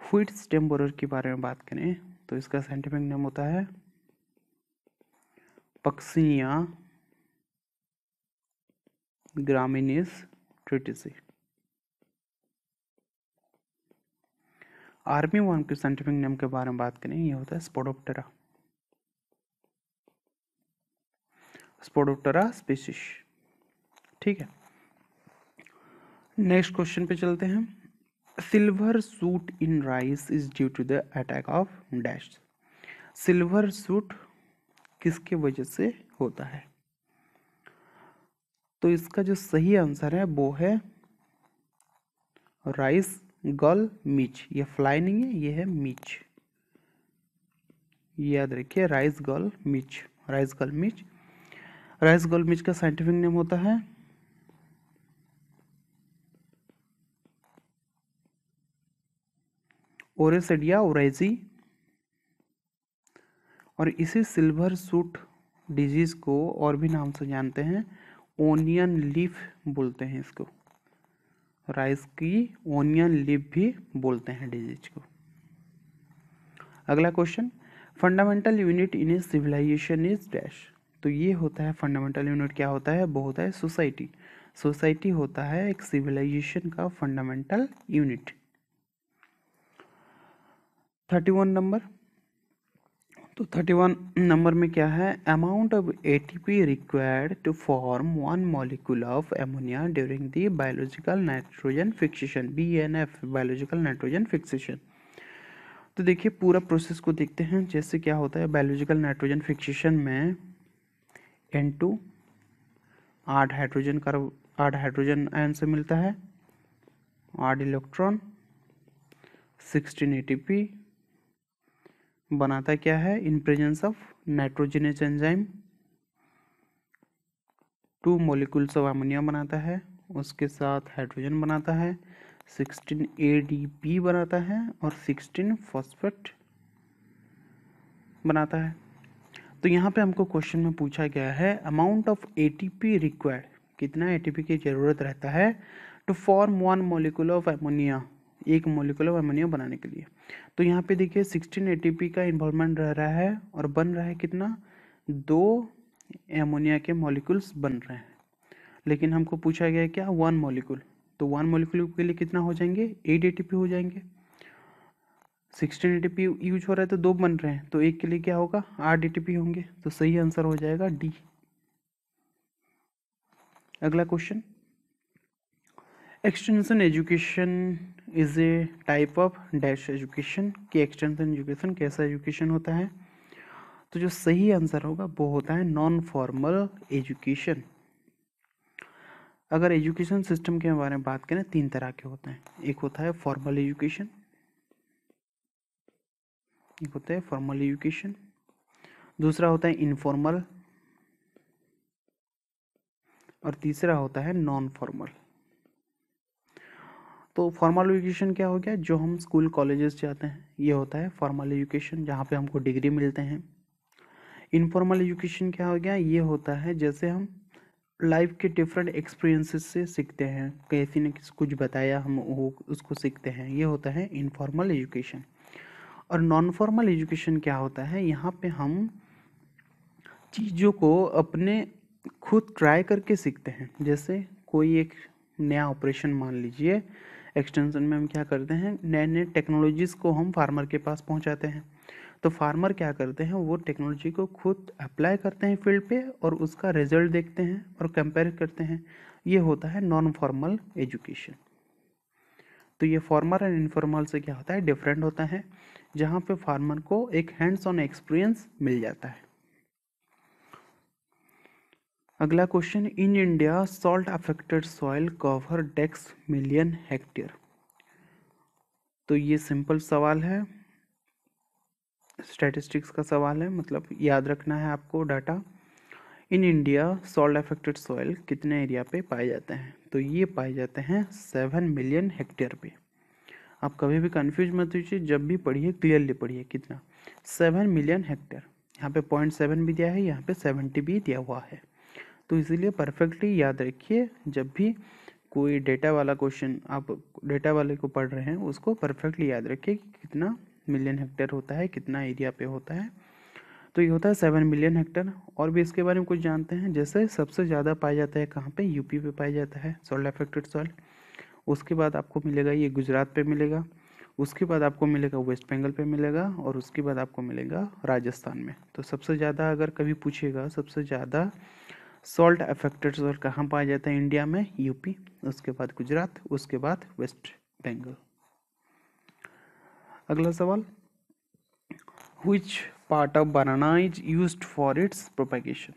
S1: Wheat stem borer के बारे में बात करें तो इसका साइंटिफिक नेम होता है पक्सिनिया ग्रामिनीस ट्रिटिसी। आर्मी वर्म के साइंटिफिक नेम के बारे में बात करें, ये होता है स्पोडोप्टेरा। Spodoptera species. ठीक है, नेक्स्ट क्वेश्चन पे चलते हैं। Silver shoot in rice is due to the attack of dash. Silver shoot किसके वजह से होता है? तो इसका जो सही आंसर है वो है राइस गल मिच। ये फ्लाई नहीं है, ये है मिच, याद रखिए, राइस गल मिच, राइस गल मिच। राइस गल मिच का साइंटिफिक नेम होता है ओरेसिडिया ओराइजी, और इसी सिल्वर सूट डिजीज को और भी नाम से जानते हैं, ओनियन लीफ बोलते हैं इसको, राइस की ओनियन लीफ भी बोलते हैं डिजीज को। अगला question, fundamental unit in a civilization is dash. तो ये होता है फंडामेंटल यूनिट, क्या होता है? वो होता है सोसाइटी। सोसाइटी होता है एक सिविलाइजेशन का फंडामेंटल यूनिट। 31 नंबर, तो 31 नंबर में क्या है? Amount of ATP required to form one molecule of ammonia during the biological nitrogen fixation, BNF, biological nitrogen fixation. तो देखिए पूरा प्रोसेस को देखते हैं। जैसे क्या होता है बायोलॉजिकल नाइट्रोजन फिक्सेशन में N2 8 हाइड्रोजन आयन से मिलता है, 8 इलेक्ट्रॉन, 16 ATP बनाता क्या है? In presence of nitrogenous enzyme 2 molecules of ammonia बनाता है, उसके साथ हाइड्रोजन बनाता है, 16 ADP बनाता है और 16 फॉस्फेट बनाता है। तो यहाँ पे हमको क्वेश्चन में पूछा गया है अमाउंट ऑफ ATP रिक्वायर्ड, कितना ATP की ज़रूरत रहता है to form one molecule of ammonia, एक मॉलिक्यूल ऑफ अमोनिया बनाने के लिए। तो यहाँ पे देखिए 16 ATP का इन्वॉल्वमेंट रह रहा है और बन रहा है कितना? 2 एमोनिया के मॉलिक्यूल्स बन रहे हैं, लेकिन हमको पूछा गया है क्या? 1 मॉलिक्यूल। तो 1 मॉलिक्यूल के लिए कितना हो जाएंगे? 8 ATP हो जाएंगे। 16 ATP यूज हो रहा है तो 2 बन रहे हैं, तो एक के लिए क्या होगा? 8 ATP होंगे। तो सही आंसर हो जाएगा डी। अगला question, extension education is a type of dash education, कि एक्सटेंशन एजुकेशन कैसा एजुकेशन होता है? तो जो सही आंसर होगा वो होता है नॉन फॉर्मल एजुकेशन। अगर एजुकेशन सिस्टम के बारे में बात करें 3 तरह के होते हैं, एक होता है फॉर्मल एजुकेशन, एक होता है फॉर्मल एजुकेशन, दूसरा होता है इनफॉर्मल, और तीसरा होता है नॉन फॉर्मल। तो फॉर्मल एजुकेशन क्या हो गया? जो हम स्कूल कॉलेजेस जाते हैं ये होता है फॉर्मल एजुकेशन, जहाँ पे हमको डिग्री मिलते हैं। इनफॉर्मल एजुकेशन क्या हो गया? ये होता है जैसे हम लाइफ के डिफरेंट एक्सपीरियंसेस से सीखते हैं, किसी ने कुछ बताया हम वो उसको सीखते हैं, ये होता है इनफॉर्मल एजुकेशन। और नॉन फॉर्मल एजुकेशन क्या होता है? यहाँ पे हम चीज़ों को अपने खुद ट्राई करके सीखते हैं। जैसे कोई एक नया ऑपरेशन मान लीजिए, एक्सटेंशन में हम क्या करते हैं? नए नए टेक्नोलॉजीज़ को हम फार्मर के पास पहुंचाते हैं। तो फार्मर क्या करते हैं? वो टेक्नोलॉजी को खुद अप्लाई करते हैं फील्ड पे और उसका रिजल्ट देखते हैं और कंपेयर करते हैं। ये होता है नॉन फॉर्मल एजुकेशन। तो ये फॉर्मल एंड इनफॉर्मल से क्या होता है? डिफरेंट होता है, जहाँ पे फार्मर को एक हैंड्स ऑन एक्सपीरियंस मिल जाता है। अगला question, in India salt affected soil cover dash million hectare. तो ये सिंपल सवाल है, स्टैटिस्टिक्स का सवाल है, मतलब याद रखना है आपको डाटा। इन इंडिया सॉल्ट अफेक्टेड सॉइल कितने एरिया पे पाए जाते हैं? तो ये पाए जाते हैं 7 मिलियन हेक्टेयर पे। आप कभी भी कंफ्यूज मत होइए, जब भी पढ़िए क्लियरली पढ़िए, कितना? 7 मिलियन हेक्टेयर। यहाँ पे 0.7 भी दिया है, यहाँ पे 70 भी दिया हुआ है। तो इसीलिए परफेक्टली याद रखिए, जब भी कोई डेटा वाला क्वेश्चन आप डेटा वाले को पढ़ रहे हैं उसको परफेक्टली याद रखिए कि कितना मिलियन हेक्टेयर होता है, कितना एरिया पे होता है। तो ये होता है 7 मिलियन हेक्टेयर। और भी इसके बारे में कुछ जानते हैं, जैसे सबसे ज़्यादा पाया जाता है कहाँ पे? यूपी पे पाया जाता है सॉल्ट अफेक्टेड सॉइल। उसके बाद आपको मिलेगा ये गुजरात पे मिलेगा, उसके बाद आपको मिलेगा वेस्ट बंगाल पे मिलेगा, और उसके बाद आपको मिलेगा राजस्थान में। तो सबसे ज़्यादा अगर कभी पूछेगा सबसे ज़्यादा सॉल्ट अफेक्टेड सॉइल कहाँ पाया जाता है इंडिया में? यूपी, उसके बाद गुजरात, उसके बाद वेस्ट बंगाल। अगला सवाल, which part of banana is used for its propagation.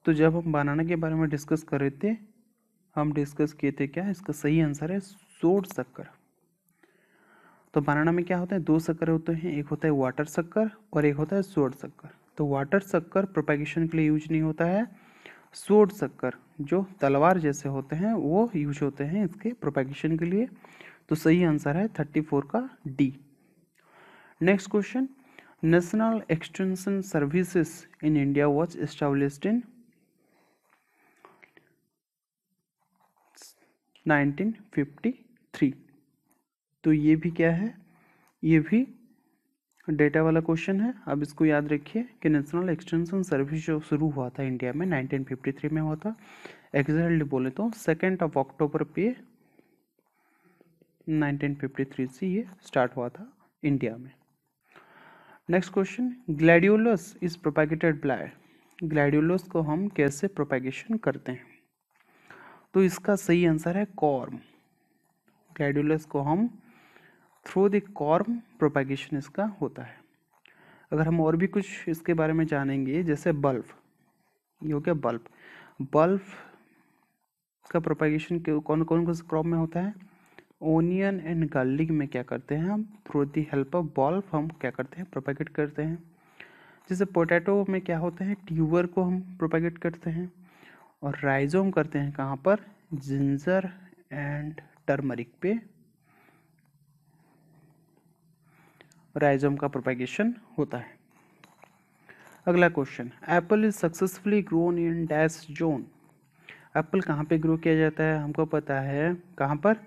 S1: तो जब हम बनाना के बारे में डिस्कस कर रहे थे, हम डिस्कस किए थे क्या, इसका सही आंसर है सोड शक्कर। तो बनाना में क्या होता है, दो शक्कर होते हैं, एक होता है वाटर शक्कर और एक होता है सोड शक्कर। तो वाटर शक्कर प्रोपेगेशन के लिए यूज नहीं होता है, सोड शक्कर जो तलवार जैसे होते हैं वो यूज होते हैं इसके प्रोपेगेशन के लिए। तो सही आंसर है 34 का D. Next question, national extension services in India was established in 1953। तो ये भी क्या है, ये भी डेटा वाला क्वेश्चन है। अब इसको याद रखिए कि नेशनल एक्सटेंशन सर्विस जो शुरू हुआ था इंडिया में 1953 में हुआ था। एग्जैक्टली बोले तो 2 अक्टूबर पे 1953 से ये स्टार्ट हुआ था इंडिया में। Next question, gladiolus is propagated by. Gladiolus को हम कैसे प्रोपेगेशन करते हैं, तो इसका सही आंसर है कॉर्म। ग्लैडियोलस को हम थ्रू द कॉर्म प्रोपेगेशन इसका होता है। अगर हम और भी कुछ इसके बारे में जानेंगे, जैसे बल्ब, ये हो गया बल्ब। बल्ब का प्रोपेगेशन कौन कौन से क्रॉप में होता है, ओनियन एंड गार्लिक में क्या करते हैं हम, through the help of bulb हम क्या करते हैं, प्रोपेगेट करते हैं। जैसे पोटैटो में क्या होते हैं, ट्यूबर को हम प्रोपेगेट करते हैं। और राइजोम करते हैं कहाँ पर, जिंजर एंड टर्मरिक पे राइजोम का प्रोपेगेशन होता है। अगला question, Apple is successfully grown in dash zone. Apple कहाँ पे ग्रो किया जाता है, हमको पता है कहाँ पर।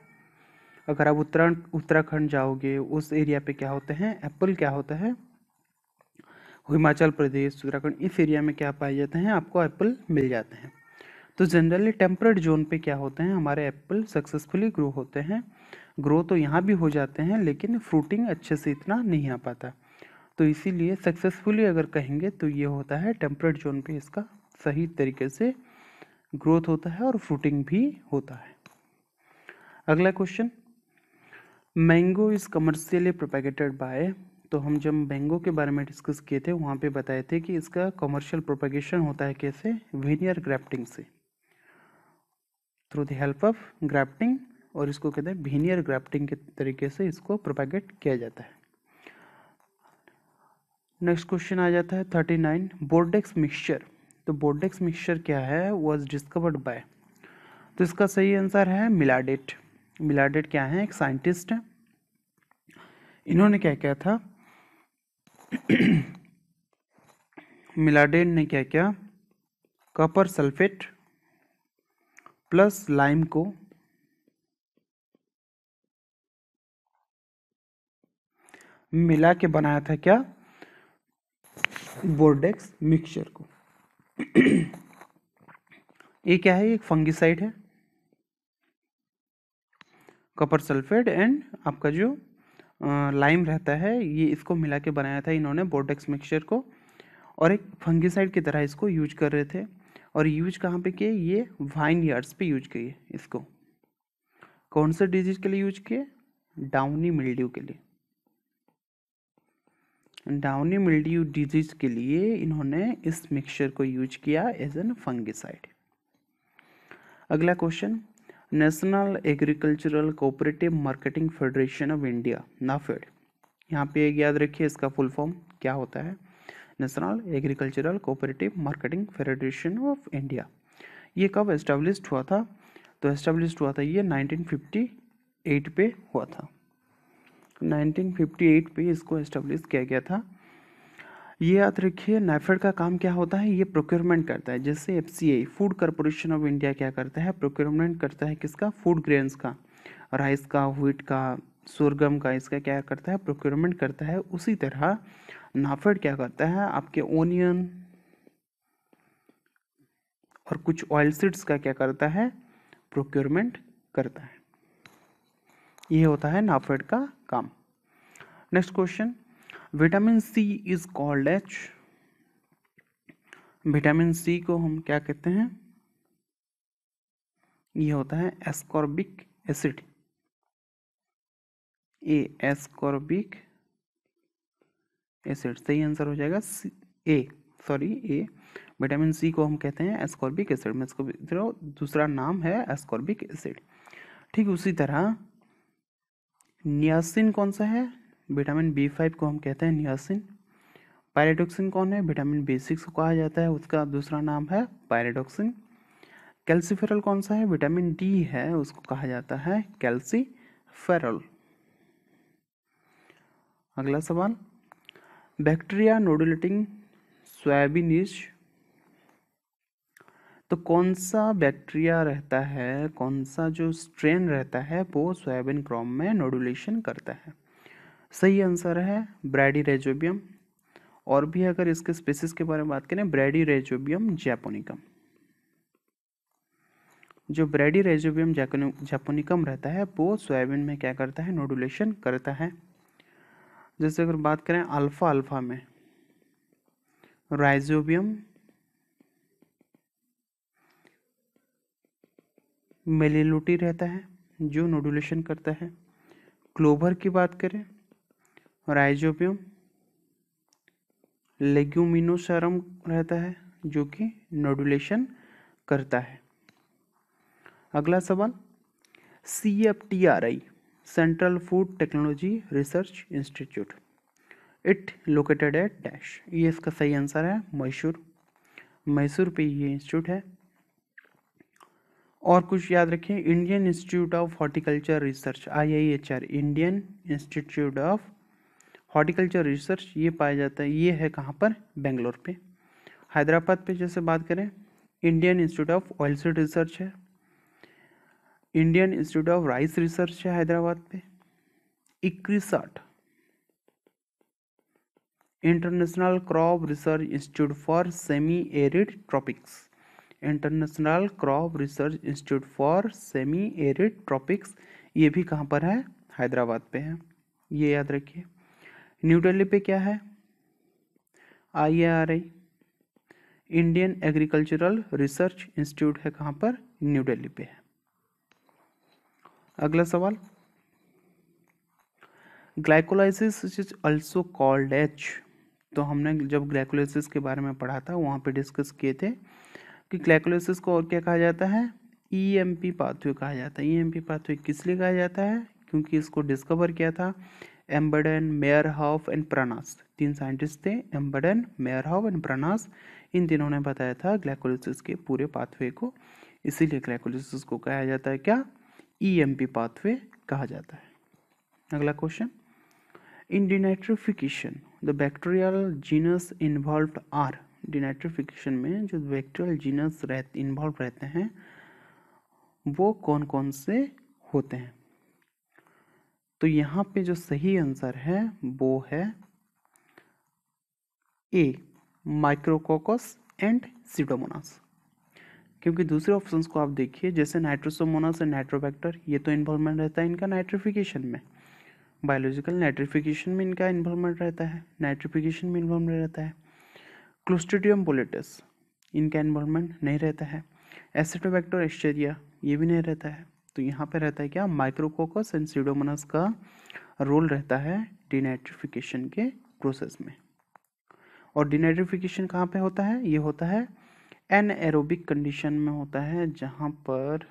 S1: अगर आप उत्तराखंड जाओगे, उस एरिया पे क्या होते हैं, एप्पल क्या होता है, हिमाचल प्रदेश, उत्तराखंड, इस एरिया में क्या पाए जाते हैं, आपको एप्पल मिल जाते हैं। तो जनरली टेम्परेट जोन पे क्या होते हैं, हमारे एप्पल सक्सेसफुली ग्रो होते हैं। ग्रो तो यहाँ भी हो जाते हैं, लेकिन फ्रूटिंग अच्छे से इतना नहीं आ पाता। तो इसीलिए सक्सेसफुली अगर कहेंगे तो ये होता है टेम्परेट जोन पे इसका सही तरीके से ग्रोथ होता है और फ्रूटिंग भी होता है। अगला question, mango is commercially propagated by. तो हम जब मैंगो के बारे में डिस्कस किए थे वहाँ पे बताए थे कि इसका कमर्शियल प्रोपेगेशन होता है कैसे, वीनियर ग्राफ्टिंग से, through the help of grafting, और इसको कहते हैं वीनियर ग्राफ्टिंग के तरीके से इसको प्रोपेगेट किया जाता है। नेक्स्ट क्वेश्चन आ जाता है 39, बोर्डेक्स मिक्सचर। तो बोर्डेक्स मिक्सचर क्या है, वाज डिस्कवर्ड बाय। तो इसका सही आंसर है मिलाडेट। मिलाडेट क्या है, एक साइंटिस्ट है। इन्होंने क्या किया था, मिलाडेट ने क्या किया, कॉपर सल्फेट प्लस लाइम को मिला के बनाया था क्या, बोर्डेक्स मिक्सचर को। ये क्या है, एक फंगिसाइड है, कॉपर सल्फेट एंड आपका जो लाइम रहता है, ये इसको मिला के बनाया था इन्होंने बोर्डेक्स मिक्सचर को, और एक फंगिसाइड की तरह इसको यूज कर रहे थे। और यूज कहाँ पे किए, ये वाइन यार्ड्स पे यूज किए इसको। कौन से डिजीज के लिए यूज किए, डाउनी मिल्ड्यू के लिए। डाउनी मिल्ड्यू डिजीज के लिए इन्होंने इस मिक्सचर को यूज किया एज एन फंगिसाइड। अगला question, national agricultural cooperative marketing federation of India, NAFED. यहाँ पे एक याद रखिए इसका फुल फॉर्म क्या होता है, national agricultural cooperative marketing federation of India. ये कब एस्टेब्लिश्ड हुआ था, तो एस्टेब्लिश्ड हुआ था ये 1958 पे हुआ था। 1958 पे इसको एस्टेब्लिश किया गया था। ये याद रखिए, नाफेड का काम क्या होता है, ये प्रोक्योरमेंट करता है। जैसे FCI, food corporation of India, क्या करता है, प्रोक्योरमेंट करता है किसका, फूड ग्रेन्स का, राइस का, व्हीट का, सोरगम का, इसका क्या करता है, प्रोक्योरमेंट करता है। उसी तरह नाफेड क्या करता है, आपके ओनियन और कुछ ऑयल सीड्स का क्या करता है, प्रोक्योरमेंट करता है। ये होता है नाफेड का काम। Next question, vitamin C is called H. Vitamin C को हम क्या कहते हैं, ये होता है ascorbic acid. A ascorbic acid, सही आंसर हो जाएगा ए। विटामिन सी को हम कहते हैं एस्कॉर्बिक एसिड में, इसको दूसरा नाम है एस्कॉर्बिक एसिड। ठीक उसी तरह नियासिन कौन सा है? विटामिन B5 को हम कहते हैं नियासिन। पायरिडोक्सिन कौन है? विटामिन B6 को कहा जाता है, उसका दूसरा नाम है पायरिडोक्सिन। कैल्सीफेरल कौन सा है? विटामिन डी है, उसको कहा जाता है कैल्सीफेरल। अगला सवाल, बैक्टीरिया नोडुलेटिंग सोयाबीन यीस्ट, तो कौन सा बैक्टीरिया रहता है, कौन सा जो स्ट्रेन रहता है वो सोयाबीन क्रॉप में नोडुलेशन करता है? सही आंसर है ब्रैडीरेजोबियम। और भी अगर इसके स्पीसीज के बारे में बात करें, ब्रैडीरेजोबियम जैपोनिकम। जो ब्रैडीरेजोबियम जैपोनिकम रहता है वो सोयाबीन में क्या करता है? नोडुलेशन करता है। जैसे अगर बात करें अल्फा में राइजोबियम मेलिलोटी रहता है जो नोडुलेशन करता है। क्लोवर की बात करें, राइजोबियम लेग्यूमिनोसारम रहता है जो कि नोडुलेशन करता है। अगला सवाल, CFTRI central food technology research institute, it located at dash, ये इसका सही आंसर है मैसूर पे ये इंस्टीट्यूट है। और कुछ याद रखें, Indian institute of horticulture research IIHR, Indian institute of horticulture research, ये पाया जाता है, ये है कहाँ पर? बेंगलोर पे। हैदराबाद पे जैसे बात करें, Indian institute of oilseed research है, Indian institute of rice research है हैदराबाद पे। ICRISAT international crop research institute for semi arid tropics, international crop research institute for semi arid tropics, ये भी कहाँ पर है? हैदराबाद पे है, ये याद रखिए। न्यू दिल्ली पे क्या है? IARI Indian agricultural research institute है, कहाँ पर? न्यू दिल्ली पे है। अगला सवाल, glycolysis is also called H, तो हमने जब ग्लाइकोलाइसिस के बारे में पढ़ा था वहाँ पे डिस्कस किए थे कि ग्लाइकोलाइसिस को और क्या कहा जाता है? EMP पाथवे कहा जाता है। EMP पाथवे किस लिए कहा जाता है? क्योंकि इसको डिस्कवर किया था एम्बर्डन, मेयरहॉफ एंड प्रनास, 3 साइंटिस्ट थे, एम्बर्डन, मेयरहॉफ एंड प्रनास, इन तीनों ने बताया था ग्लाइकोलाइसिस के पूरे पाथवे को, इसीलिए ग्लाइकोलाइसिस को कहा जाता है क्या? EMP पाथवे कहा जाता है। अगला question, in denitrification the bacterial genus involved are, denitrification में जो बैक्टीरियल जीनस इन्वॉल्व रहते हैं वो कौन कौन से होते हैं? तो यहाँ पे जो सही आंसर है वो है ए, माइक्रोकोकस एंड सीडोमोनास। क्योंकि दूसरे ऑप्शंस को आप देखिए, जैसे नाइट्रोसोमोनास एंड नाइट्रोबैक्टर, ये तो इन्वॉल्वमेंट रहता है इनका नाइट्रिफिकेशन में, बायोलॉजिकल नाइट्रिफिकेशन में इनका इन्वॉल्वमेंट रहता है, नाइट्रिफिकेशन में इन्वॉल्वमेंट रहता है। क्लोस्ट्रीडियम बोलेटस, इनका इन्वॉल्वमेंट नहीं रहता है। एसिडोबैक्टर एस्चेरिया, ये भी नहीं रहता है। तो यहाँ पे रहता है क्या? माइक्रोकोकस एंड सीडोमोनास का रोल रहता है डिनाइट्रिफिकेशन के प्रोसेस में। और डिनाइट्रिफिकेशन कहाँ पे होता है? ये होता है एनएरोबिक कंडीशन में होता है, जहाँ पर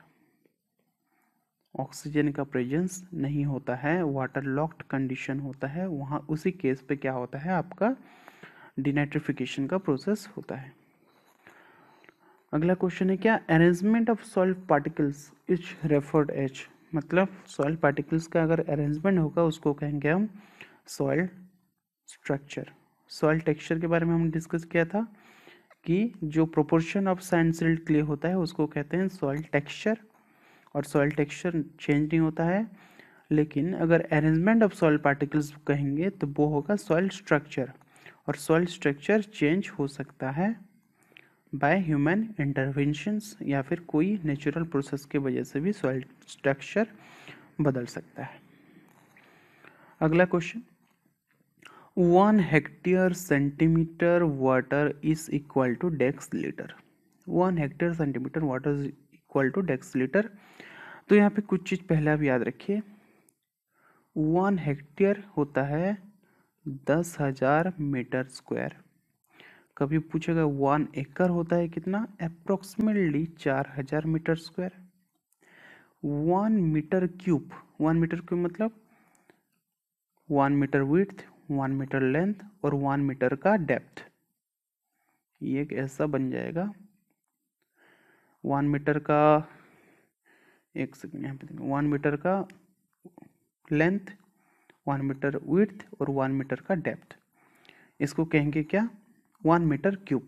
S1: ऑक्सीजन का प्रेजेंस नहीं होता है, वाटर लॉक्ड कंडीशन होता है, वहाँ उसी केस पे क्या होता है? आपका डिनाइट्रिफिकेशन का प्रोसेस होता है। अगला क्वेश्चन है क्या? Arrangement of soil particles is referred as, मतलब सॉइल पार्टिकल्स का अगर अरेंजमेंट होगा उसको कहेंगे हम सॉइल स्ट्रक्चर। सॉइल टेक्सचर के बारे में हमने डिस्कस किया था कि जो proportion of sand silt clay होता है उसको कहते हैं सॉइल टेक्सचर, और सॉइल टेक्सचर चेंज नहीं होता है। लेकिन अगर अरेंजमेंट ऑफ सॉइल पार्टिकल्स कहेंगे तो वो होगा सॉइल स्ट्रक्चर, और सॉइल स्ट्रक्चर चेंज हो सकता है बाय ह्यूमन इंटरवेंशंस, या फिर कोई नेचुरल प्रोसेस की वजह से भी सॉइल स्ट्रक्चर बदल सकता है। अगला question, 1 hectare centimetre water is equal to decalitre, 1 hectare centimetre water is equal to decalitre. तो यहाँ पे कुछ चीज़ पहले आप याद रखिए, 1 हेक्टेयर होता है 10,000 मीटर स्क्वायर। कभी पूछेगा 1 एकड़ होता है कितना, approximately 4,000 metre square. 1 metre cube, 1 metre cube मतलब 1 मीटर विड्थ, 1 मीटर लेंथ और 1 मीटर का डेप्थ। ये एक ऐसा बन जाएगा 1 मीटर का, एक सेकंड यहाँ पे देखो, 1 मीटर का लेंथ, 1 मीटर विड्थ और 1 मीटर का डेप्थ। इसको कहेंगे क्या, 1 मीटर क्यूब।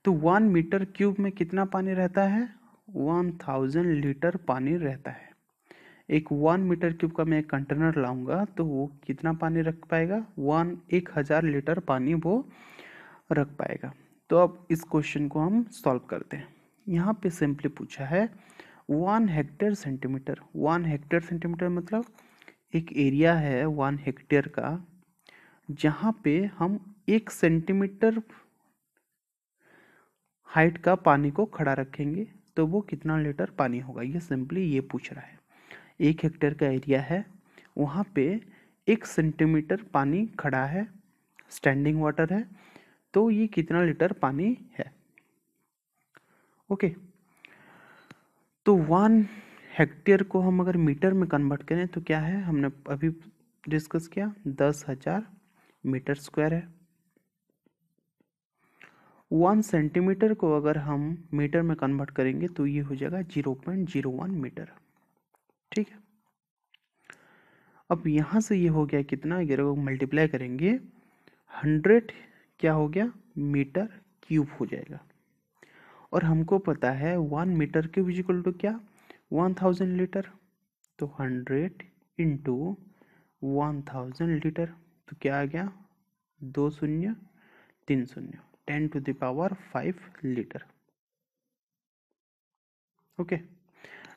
S1: तो 1 मीटर क्यूब में कितना पानी रहता है, 1000 लीटर पानी रहता है। एक 1 मीटर क्यूब का मैं एक कंटेनर लाऊंगा तो वो कितना पानी रख पाएगा, 1000 लीटर पानी वो रख पाएगा। तो अब इस क्वेश्चन को हम सॉल्व करते हैं। यहाँ पे सिंपली पूछा है 1 हेक्टेयर सेंटीमीटर। 1 हेक्टेयर सेंटीमीटर मतलब एक एरिया है 1 हेक्टेयर का, जहाँ पे हम 1 सेंटीमीटर हाइट का पानी को खड़ा रखेंगे तो वो कितना लीटर पानी होगा, ये सिंपली ये पूछ रहा है। 1 हेक्टेयर का एरिया है, वहाँ पे 1 सेंटीमीटर पानी खड़ा है, स्टैंडिंग वाटर है, तो ये कितना लीटर पानी है। ओके, तो 1 हेक्टेयर को हम अगर मीटर में कन्वर्ट करें तो क्या है, हमने अभी डिस्कस किया 10,000 मीटर स्क्वायर है। 1 सेंटीमीटर को अगर हम मीटर में कन्वर्ट करेंगे तो ये हो जाएगा 0.01 मीटर। ठीक है, अब यहाँ से ये हो गया कितना, 11 को मल्टीप्लाई करेंगे 100 क्या हो गया, मीटर क्यूब हो जाएगा। और हमको पता है 1 metre cube is equal to क्या, 1000 लीटर। तो 100 इंटू 1000 लीटर, तो क्या आ गया, 2 शून्य 3 शून्य, 10 to the power 5 litre. Okay,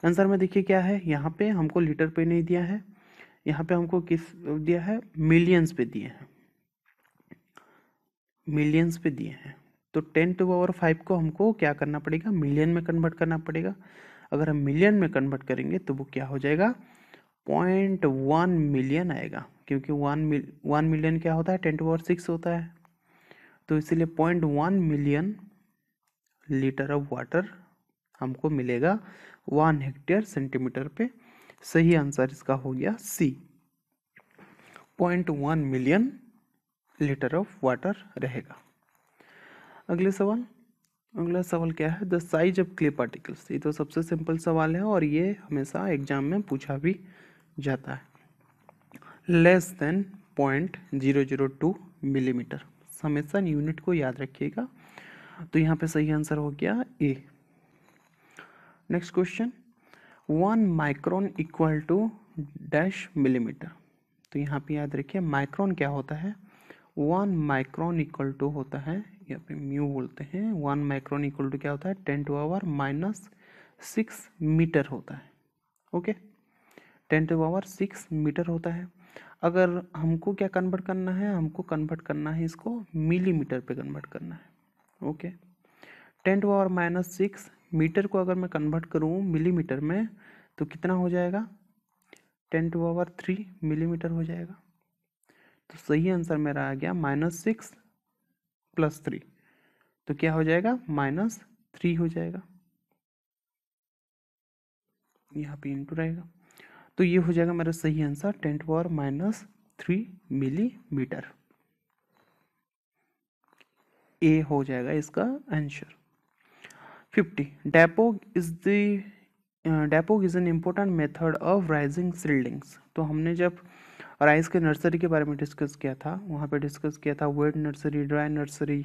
S1: answer में देखिए क्या है, यहाँ पे हमको लीटर पे नहीं दिया है, यहाँ पे हमको किस दिया है, मिलियंस पे दिए हैं, मिलियंस पे दिए हैं। तो 10 टू पावर 5 को हमको क्या करना पड़ेगा, मिलियन में कन्वर्ट करना पड़ेगा। अगर हम मिलियन में कन्वर्ट करेंगे तो वो क्या हो जाएगा, 0.1 मिलियन आएगा, क्योंकि 1 मिलियन क्या होता है, 10 टू पावर 6 होता है। तो इसीलिए 0.1 मिलियन लीटर ऑफ वाटर हमको मिलेगा 1 हेक्टेयर सेंटीमीटर पे। सही आंसर इसका हो गया सी, 0.1 मिलियन लीटर ऑफ वाटर रहेगा। अगले सवाल, अगला सवाल क्या है, the size of clay particles. ये तो सबसे सिंपल सवाल है और ये हमेशा एग्जाम में पूछा भी जाता है। लेस देन 0.002 मिलीमीटर, हमेशा यूनिट को याद रखिएगा। तो यहाँ पे सही आंसर हो गया A. Next question, 1 micron equal to dash millimetre. तो यहाँ पे याद रखिए माइक्रोन क्या होता है, 1 माइक्रोन इक्वल टू होता है, यहाँ पे म्यू बोलते हैं, 1 माइक्रोन इक्वल टू क्या होता है, 10 टू पावर -6 मीटर होता है। ओके, 10 टू पावर 6 मीटर होता है। अगर हमको क्या कन्वर्ट करना है, हमको कन्वर्ट करना है इसको मिलीमीटर पे कन्वर्ट करना है। ओके, 10 टू पावर -6 मीटर को अगर मैं कन्वर्ट करूँ मिलीमीटर में तो कितना हो जाएगा, 10 टू पावर 3 मिलीमीटर हो जाएगा। तो सही आंसर मेरा आ गया -6 + 3, तो क्या हो जाएगा, -3 हो जाएगा, यहाँ पे इंटू रहेगा। तो ये हो जाएगा मेरा सही आंसर 10 टू पावर -3 मिलीमीटर। ए हो जाएगा इसका answer. 50, डेपोग is an important method of rising seedlings. तो हमने जब राइस के नर्सरी के बारे में डिस्कस किया था, वहाँ पे डिस्कस किया था वेट नर्सरी, ड्राई नर्सरी,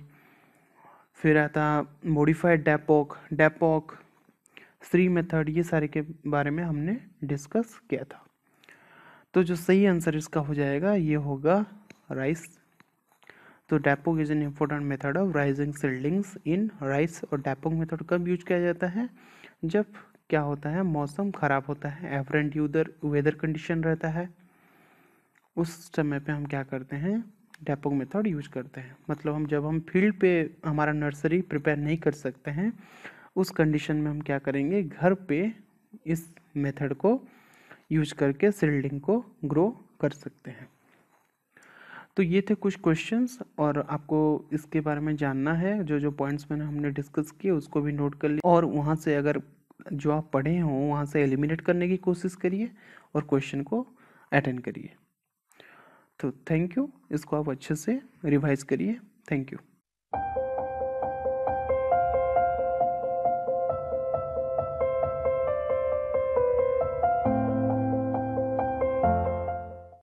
S1: फिर आता मॉडिफाइड डेपोक, श्री मेथड, ये सारे के बारे में हमने डिस्कस किया था। तो जो सही आंसर इसका हो जाएगा ये होगा राइस। तो डेपोक is an important method of rising seedlings in rice. और डेपोक मेथड कब यूज किया जाता है, जब क्या होता है, मौसम खराब होता है, एवरेंट वेदर कंडीशन रहता है, उस समय पे हम क्या करते हैं, डेपोक मेथड यूज करते हैं। मतलब जब हम फील्ड पे हमारा नर्सरी प्रिपेयर नहीं कर सकते हैं, उस कंडीशन में हम क्या करेंगे, घर पे इस मेथड को यूज करके सीडलिंग को ग्रो कर सकते हैं। तो ये थे कुछ क्वेश्चंस, और आपको इसके बारे में जानना है, जो जो पॉइंट्स मैंने हमने डिस्कस किए उसको भी नोट कर लिया, और वहाँ से अगर जो आप पढ़े हों वहाँ से एलिमिनेट करने की कोशिश करिए और क्वेश्चन को अटेंड करिए। तो थैंक यू, इसको आप अच्छे से रिवाइज करिए। Thank you.